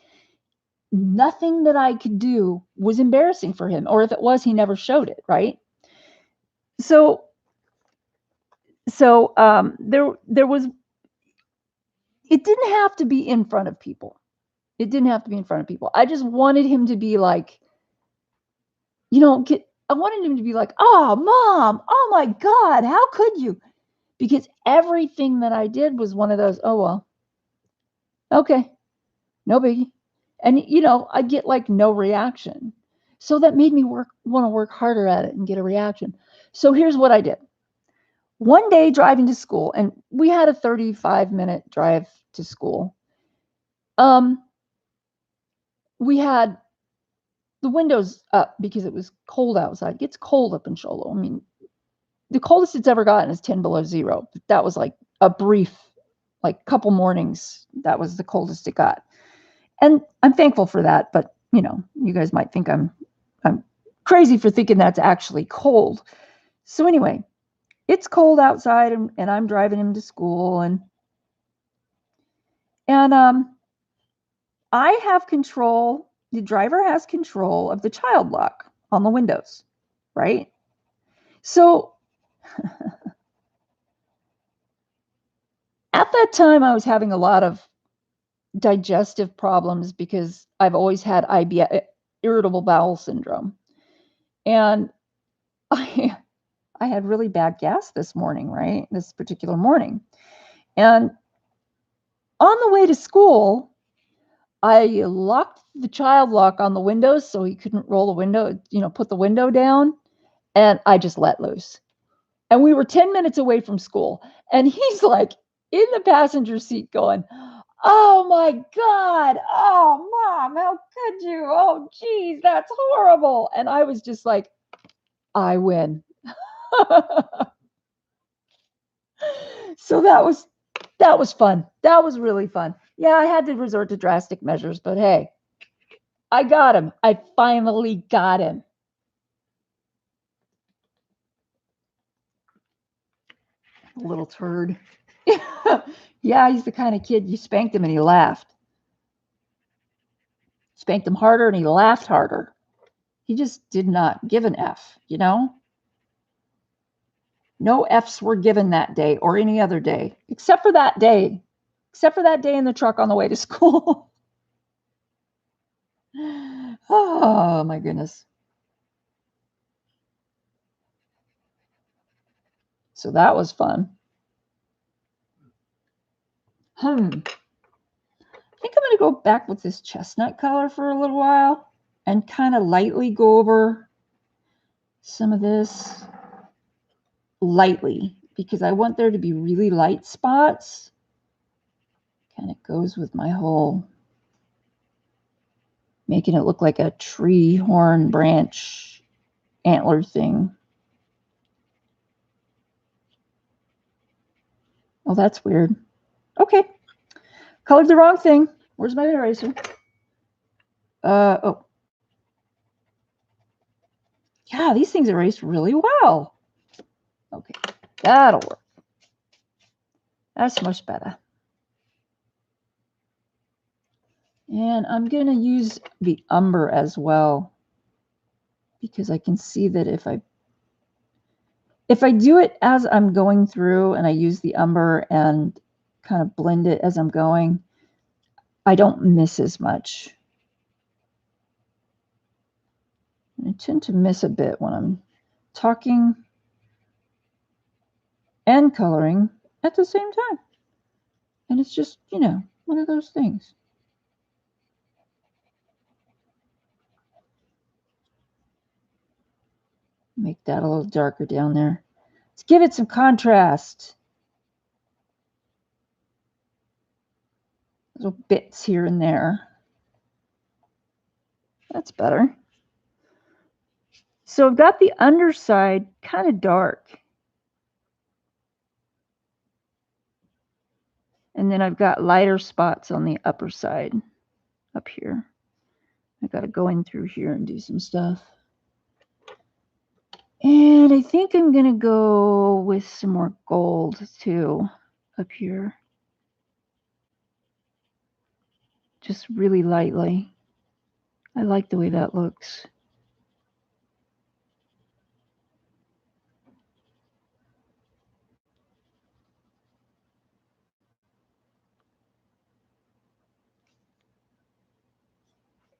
nothing that I could do was embarrassing for him, or if it was, he never showed it, right? So there was. It didn't have to be in front of people. I just wanted him to be like, I wanted him to be like, "Oh, Mom, oh my God, how could you?" Because everything that I did was one of those, "Oh, well, okay, no biggie." And, I get like no reaction. So that made me want to work harder at it and get a reaction. So here's what I did. One day driving to school, and we had a 35-minute drive to school. We had the windows up because it was cold outside. It gets cold up in Sholo. I mean, the coldest it's ever gotten is 10 below zero. That was like a brief, like couple mornings. That was the coldest it got. And I'm thankful for that. But, you guys might think I'm crazy for thinking that's actually cold. So anyway, it's cold outside, and I'm driving him to school, and I have control. The driver has control of the child lock on the windows, right? So at that time, I was having a lot of digestive problems because I've always had IBS, irritable bowel syndrome. And I had really bad gas this morning, right? This particular morning. And on the way to school, I locked the child lock on the windows so he couldn't roll the window, put the window down. And I just let loose. And we were 10 minutes away from school. And he's like in the passenger seat going, "Oh my God. Oh, Mom, how could you? Oh, geez, that's horrible." And I was just like, I win. So that was fun. That was really fun. Yeah, I had to resort to drastic measures, but hey, I got him. I finally got him. Little turd. Yeah, he's the kind of kid you spanked him and he laughed. Spanked him harder and he laughed harder. He just did not give an F, No Fs were given that day or any other day, except for that day in the truck on the way to school. Oh, my goodness. So that was fun. I think I'm going to go back with this chestnut color for a little while and kind of lightly go over some of this lightly because I want there to be really light spots. Kind of goes with my whole making it look like a tree, horn, branch, antler thing. Oh, that's weird. Okay. Colored the wrong thing. Where's my eraser? Oh. Yeah, these things erase really well. Okay, that'll work. That's much better. And I'm going to use the umber as well because I can see that if I do it as I'm going through and I use the umber and kind of blend it as I'm going, I don't miss as much. I tend to miss a bit when I'm talking and coloring at the same time. And it's just, one of those things. Make that a little darker down there. Let's give it some contrast. Little bits here and there. That's better. So I've got the underside kind of dark. And then I've got lighter spots on the upper side up here. I've got to go in through here and do some stuff. And I think I'm going to go with some more gold too up here. Just really lightly. I like the way that looks.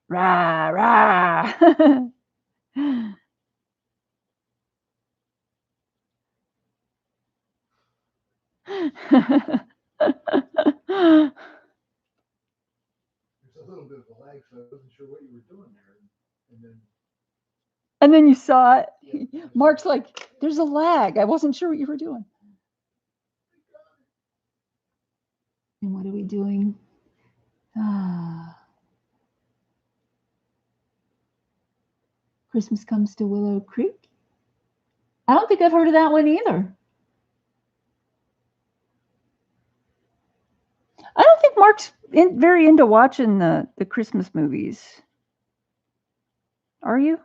Rah, rah. There's a little bit of a lag, so I wasn't sure what you were doing there. And then you saw it. Yeah. Mark's like, "There's a lag. I wasn't sure what you were doing." And what are we doing? Christmas Comes to Willow Creek. I don't think I've heard of that one either. I don't think Mark's very into watching the Christmas movies. Are you?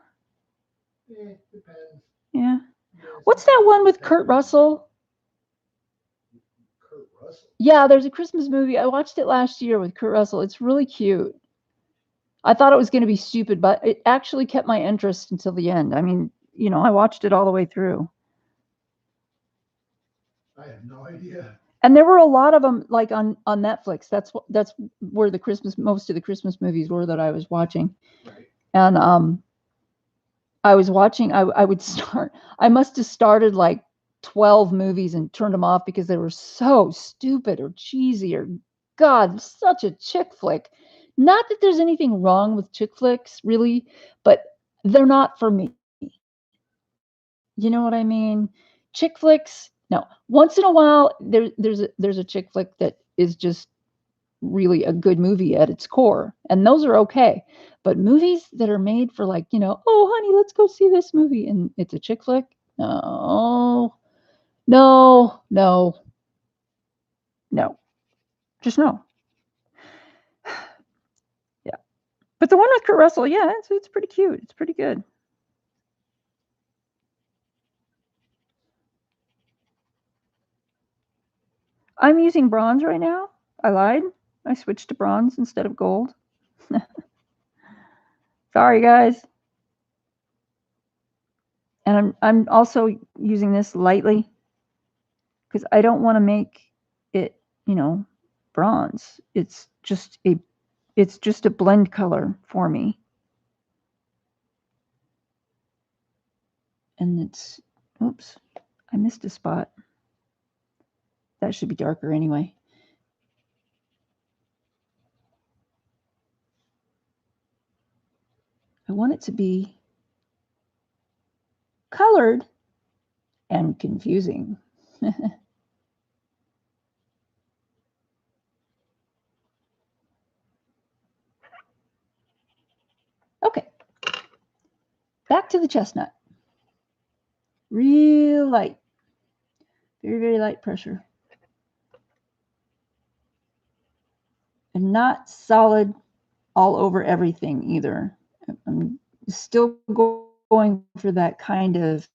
Yeah, depends. Yeah. What's that one with Kurt Russell? Kurt Russell? Yeah, there's a Christmas movie. I watched it last year with Kurt Russell. It's really cute. I thought it was going to be stupid, but it actually kept my interest until the end. I mean, you know, I watched it all the way through. I have no idea. And there were a lot of them like on Netflix. That's where most of the Christmas movies were that I was watching. Right. And I was watching, I must have started like 12 movies and turned them off because they were so stupid or cheesy or God, such a chick flick. Not that there's anything wrong with chick flicks, really, but they're not for me. You know what I mean? Chick flicks, no. Once in a while, there's a chick flick that is just really a good movie at its core, and those are okay. But movies that are made for like, you know, oh honey, let's go see this movie, and it's a chick flick. No, no, no, no, just no. Yeah, but the one with Kurt Russell, yeah, it's pretty cute. It's pretty good. I'm using bronze right now. I lied. I switched to bronze instead of gold. Sorry, guys. And I'm also using this lightly because I don't want to make it, you know, bronze. It's just a blend color for me. And it's, oops, I missed a spot. That should be darker anyway. I want it to be colored and confusing. Okay, back to the chestnut. Real light, very, very light pressure. And not solid all over everything either. I'm still going for that kind of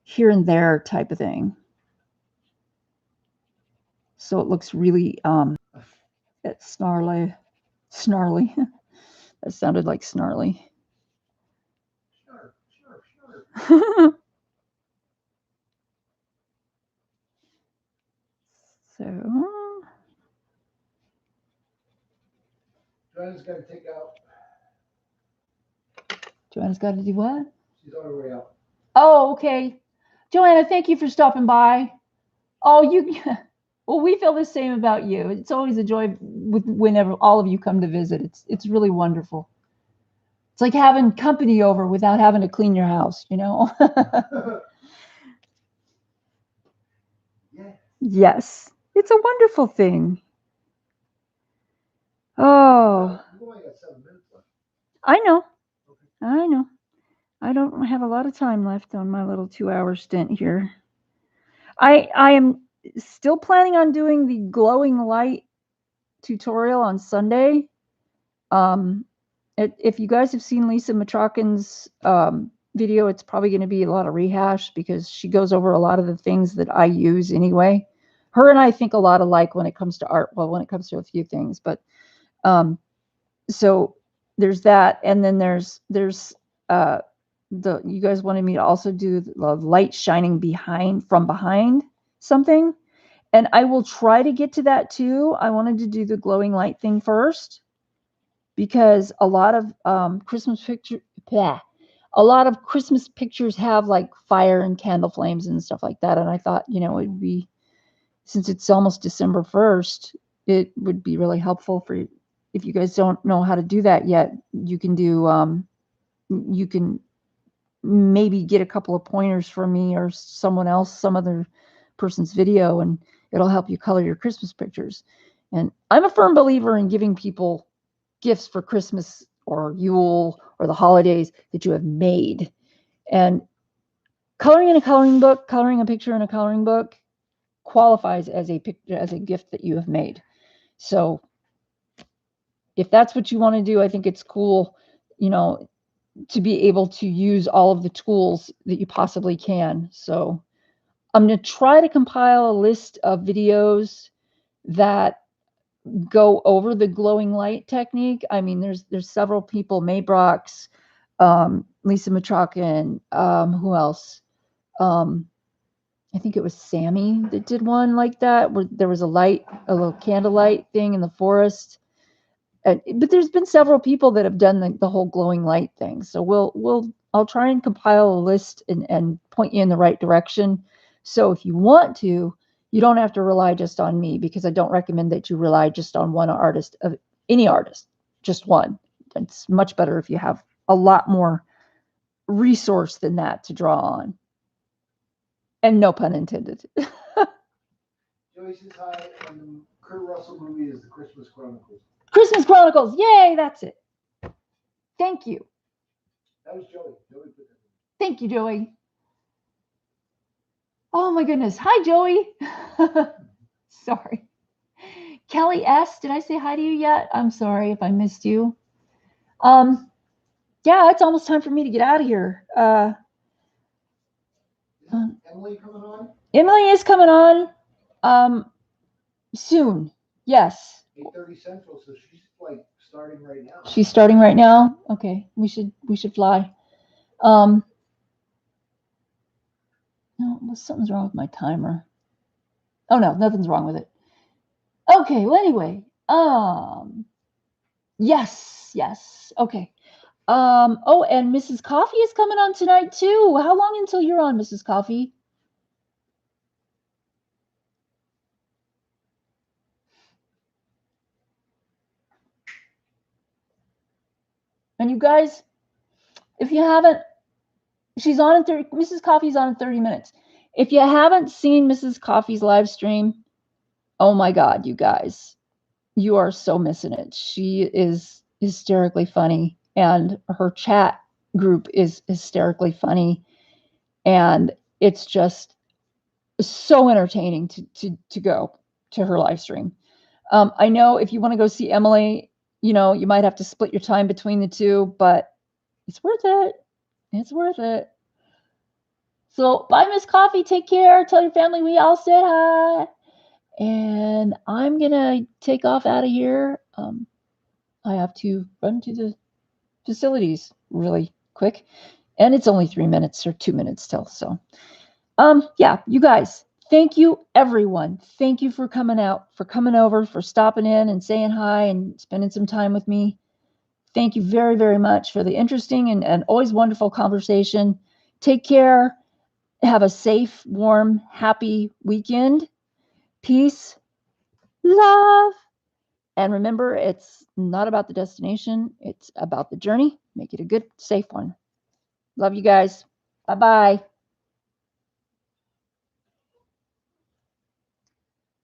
here and there type of thing. So it looks really that's snarly. That sounded like snarly. Sure. So Joanna's got to take out. Joanna's got to do what? She's on her way out. Oh, okay. Joanna, thank you for stopping by. Oh, you. Well, we feel the same about you. It's always a joy whenever all of you come to visit. It's really wonderful. It's like having company over without having to clean your house, you know? Yeah. Yes. It's a wonderful thing. Oh, You've only got 7 minutes left. I know. Okay. I know. I don't have a lot of time left on my little 2-hour stint here. I am still planning on doing the glowing light tutorial on Sunday. If you guys have seen Lisa Matrakin's video, it's probably going to be a lot of rehash because she goes over a lot of the things that I use anyway. Her and I think a lot alike when it comes to art. Well, when it comes to a few things, but so there's that, and then there's you guys wanted me to also do the light shining from behind something, and I will try to get to that too. I wanted to do the glowing light thing first because a lot of Christmas pictures have like fire and candle flames and stuff like that, and I thought, you know, it'd be, since it's almost December 1st, it would be really helpful for you. If you guys don't know how to do that yet, you can maybe get a couple of pointers from me or someone else, some other person's video, and it'll help you color your Christmas pictures. And I'm a firm believer in giving people gifts for Christmas or Yule or the holidays that you have made. And coloring in a coloring book, coloring a picture in a coloring book qualifies as a gift that you have made. So if that's what you want to do, I think it's cool, you know, to be able to use all of the tools that you possibly can. So I'm going to try to compile a list of videos that go over the glowing light technique. I mean, there's several people, Maybrox, Lisa Matrakin, who else? I think it was Sammy that did one like that, where there was a little candlelight thing in the forest. But there's been several people that have done the whole glowing light thing. So I'll try and compile a list and point you in the right direction. So if you want to, you don't have to rely just on me, because I don't recommend that you rely just on one artist, of any artist, just one. It's much better if you have a lot more resource than that to draw on. And no pun intended. Joey says hi, and the Kurt Russell movie is The Christmas Chronicles. Christmas Chronicles. Yay, that's it. Thank you. That was Joey. Joey put that in. Thank you, Joey. Oh my goodness. Hi, Joey. Sorry. Kelly S., did I say hi to you yet? I'm sorry if I missed you. Yeah, it's almost time for me to get out of here. Emily coming on? Emily is coming on soon. Yes. 8:30 Central, so she's like starting right now. She's starting right now? Okay. We should fly. No, something's wrong with my timer. Oh no, nothing's wrong with it. Okay, well anyway. Yes. Okay. Oh, and Mrs. Coffee is coming on tonight too. How long until you're on, Mrs. Coffee? And you guys, if you haven't, she's on in 30, Mrs. Coffee's on in 30 minutes. If you haven't seen Mrs. Coffee's live stream, oh my God, you guys, you are so missing it. She is hysterically funny, and her chat group is hysterically funny, and it's just so entertaining to go to her live stream. I know if you want to go see Emily, you might have to split your time between the two, but it's worth it. It's worth it. So bye, Miss Coffee. Take care. Tell your family we all said hi. And I'm going to take off out of here. I have to run to the facilities really quick. And it's only 3 minutes or 2 minutes till. So, yeah, you guys, thank you, everyone. Thank you for coming out, for coming over, for stopping in and saying hi and spending some time with me. Thank you very, very much for the interesting and always wonderful conversation. Take care. Have a safe, warm, happy weekend. Peace, love. And remember, it's not about the destination. It's about the journey. Make it a good, safe one. Love you guys. Bye-bye.